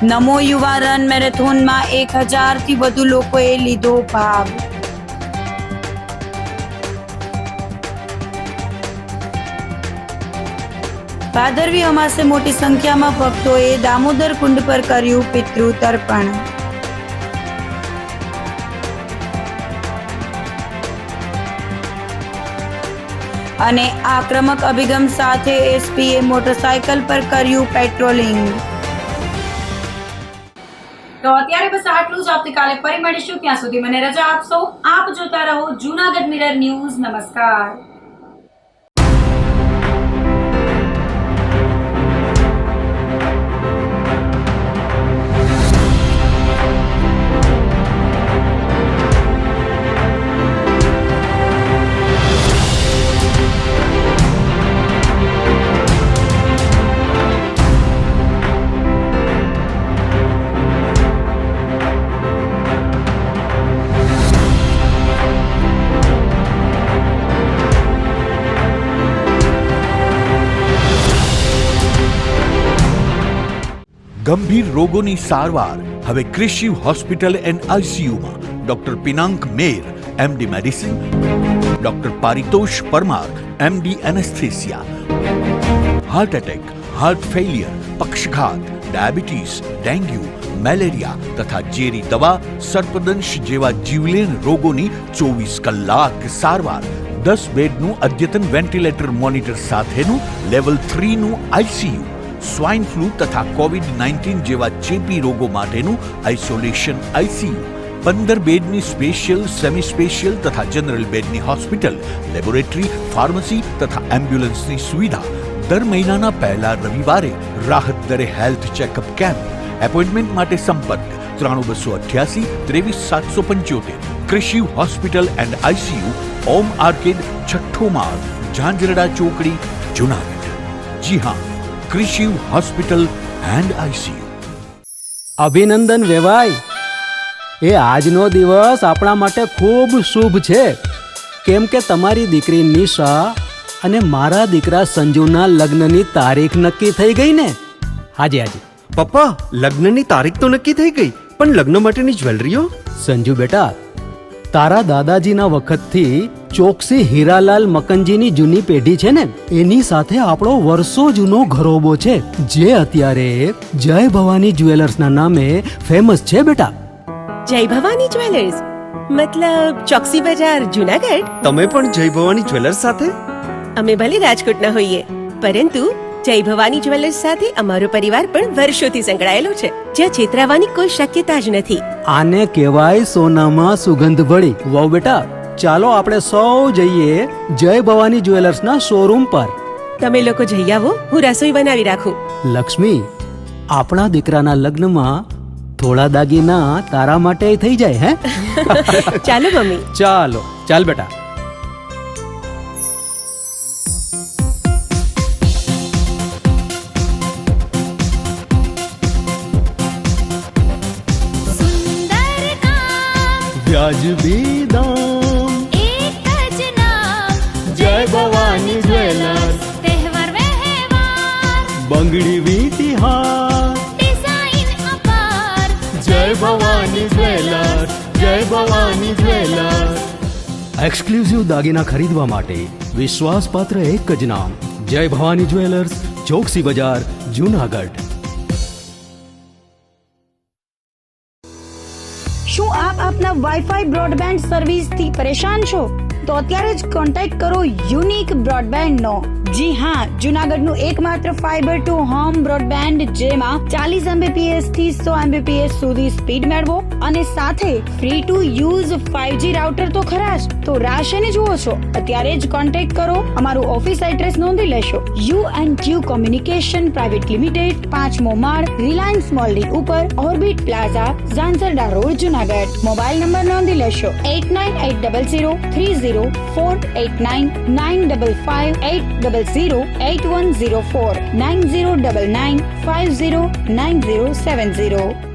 નમો યુવા રન મેરેથોનમાં 1000થી વધુ લોકોએ લીધો ભાગ. ભાદરવી અમાસે મોટી સંખ્યામાં ભક્તોએ દામોદર કુંડ પર કર્યું પિતૃ તર્પણ. અને આક્રમક અભિગમ સાથે એસપીએ મોટરસાયકલ પર કર્યું પેટ્રોલિંગ. તો અત્યારે બસ આટલું જ. આવતીકાલે ફરી મળીશું. ત્યાં સુધી મને રજા આપશો. આપ જોતા રહો જૂનાગઢ મિરર ન્યૂઝ. નમસ્કાર. ગંભીર રોગોની સારવાર હવે ક્રિશિવ હોસ્પિટલ એન્ડ આઈસીયુમાં. Doctor Pinank Mer, MD medicine, doctor Paritosh Parmar, MD anaesthesia. Heart attack, heart failure, પક્ષઘાત, ડાયાબિટીસ, ડેન્ગ્યુ, મેલેરિયા તથા ઝેરી દવા, સર્પદંશ જેવા જીવલેણ રોગોની 24 કલાક સારવાર. 10 બેડનું અદ્યતન વેન્ટિલેટર મોનિટર સાથેનું લેવલ 3નું આઈસીયુ. સ્વાઇન ફ્લૂ તથા કોવિડ-19 જેવા ચેપી રોગો માટેનું આઇસોલેશન આઈસીયુ. 15 બેડની સ્પેશિયલ, સેમી સ્પેશિયલ તથા જનરલ બેડની હોસ્પિટલ, લેબોરેટરી, ફાર્મસી તથા એમ્બ્યુલન્સની સુવિધા. દર મહિનાના પહેલા રવિવારે રાહત દરે હેલ્થ ચેકઅપ કેમ્પ. એપોઇન્ટમેન્ટ માટે સંપર્ક 9288 23775. Krishiv hospital and ICU, Om arcade, છઠ્ઠો માળ, ઝાંઝરડા ચોકડી, જૂનાગઢ. જી હા, ક્રિશિવ હોસ્પિટલ એન્ડ આઈસીયુ. અભિનંદન વેવાઈ. એ આજનો દિવસ આપણા માટે ખૂબ શુભ છે, કેમ કે તમારી દીકરી નિશા અને મારા દીકરા સંજુના લગ્નની તારીખ નક્કી થઈ ગઈ ને. હાજી હાજી. પપ્પા લગ્નની તારીખ તો નક્કી થઈ ગઈ, પણ લગ્ન માટેની જ્વેલરીઓ? સંજુ બેટા, તારા દાદાજીના વખતથી ચોકસી હીરાલાલ મકનજીની જૂની પેઢી છે ને, એની સાથે આપણો વર્ષો જૂનો ઘરોબો છે, જે અત્યારે જય ભવાની જ્વેલર્સના નામે ફેમસ છે બેટા. જય ભવાની જ્વેલર્સ મતલબ ચોકસી બજાર જુનાગઢ? તમે પણ જય ભવાની જ્વેલર્સ સાથે? અમે ભલે રાજકોટના હોઈએ, પરંતુ જય ભવાની જ્વેલર્સ સાથે અમારો પરિવાર પણ વર્ષોથી સંકળાયેલો છે, જ્યાં છેતરાવાની કોઈ શક્યતા જ નથી. આને કહેવાય સોનામાં સુગંધ ભળી. વાવ બેટા, ચાલો આપણે સૌ જઈએ જય ભવાની જ્વેલર્સના શોરૂમ પર. તમે લોકો જઈ આવો, હું રસોઈ બનાવી રાખું. લક્ષ્મી, આપણા દીકરાના લગ્નમાં થોડા દાગીના તારા માટે થઈ જાય હે? ચાલો મમ્મી. ચાલો ચાલ બેટા. વ્યાજબી દામ, એક જ નામ, જય ભવાની જ્વેલર્સ. તહેવાર વ્યવહાર, બંગડી વીટી હાર, ડિઝાઇન અપાર, જય ભવાની જ્વેલર્સ, જય ભવાની જ્વેલર્સ. એક્સક્લુઝિવ દાગીના ખરીદવા માટે વિશ્વાસપાત્ર એક જ નામ, જય ભવાની જ્વેલર્સ, ચોકસી બજાર, જુનાગઢ. શું આપ આપના વાઈફાઈ બ્રોડબેન્ડ સર્વિસથી પરેશાન છો? તો અત્યારે જ કોન્ટેક્ટ કરો યુનિક બ્રોડબેન્ડ નો. જી હા, જુનાગઢનું એકમાત્ર ફાઈબર ટુ હોમ બ્રોડબેન્ડ, જેમાં 40 Mbps થી 100 Mbps સુધી સ્પીડ મેળવો અને સાથે free to use 5G router તો ખરા જ. તો રાહ શેની જુઓ છો? અત્યારે જ કોન્ટેક્ટ કરો. અમારું ઓફિસ એડ્રેસ નોંધી લેશો. U&Q કોમ્યુનિકેશન પ્રાઇવેટ લિમિટેડ, 5મો માળ, રિલાયન્સ મોલની ઉપર, orbit plaza, Zanzarda road, Junagadh. Mobile number નોંધી લેશો 898003048995580081049099509070.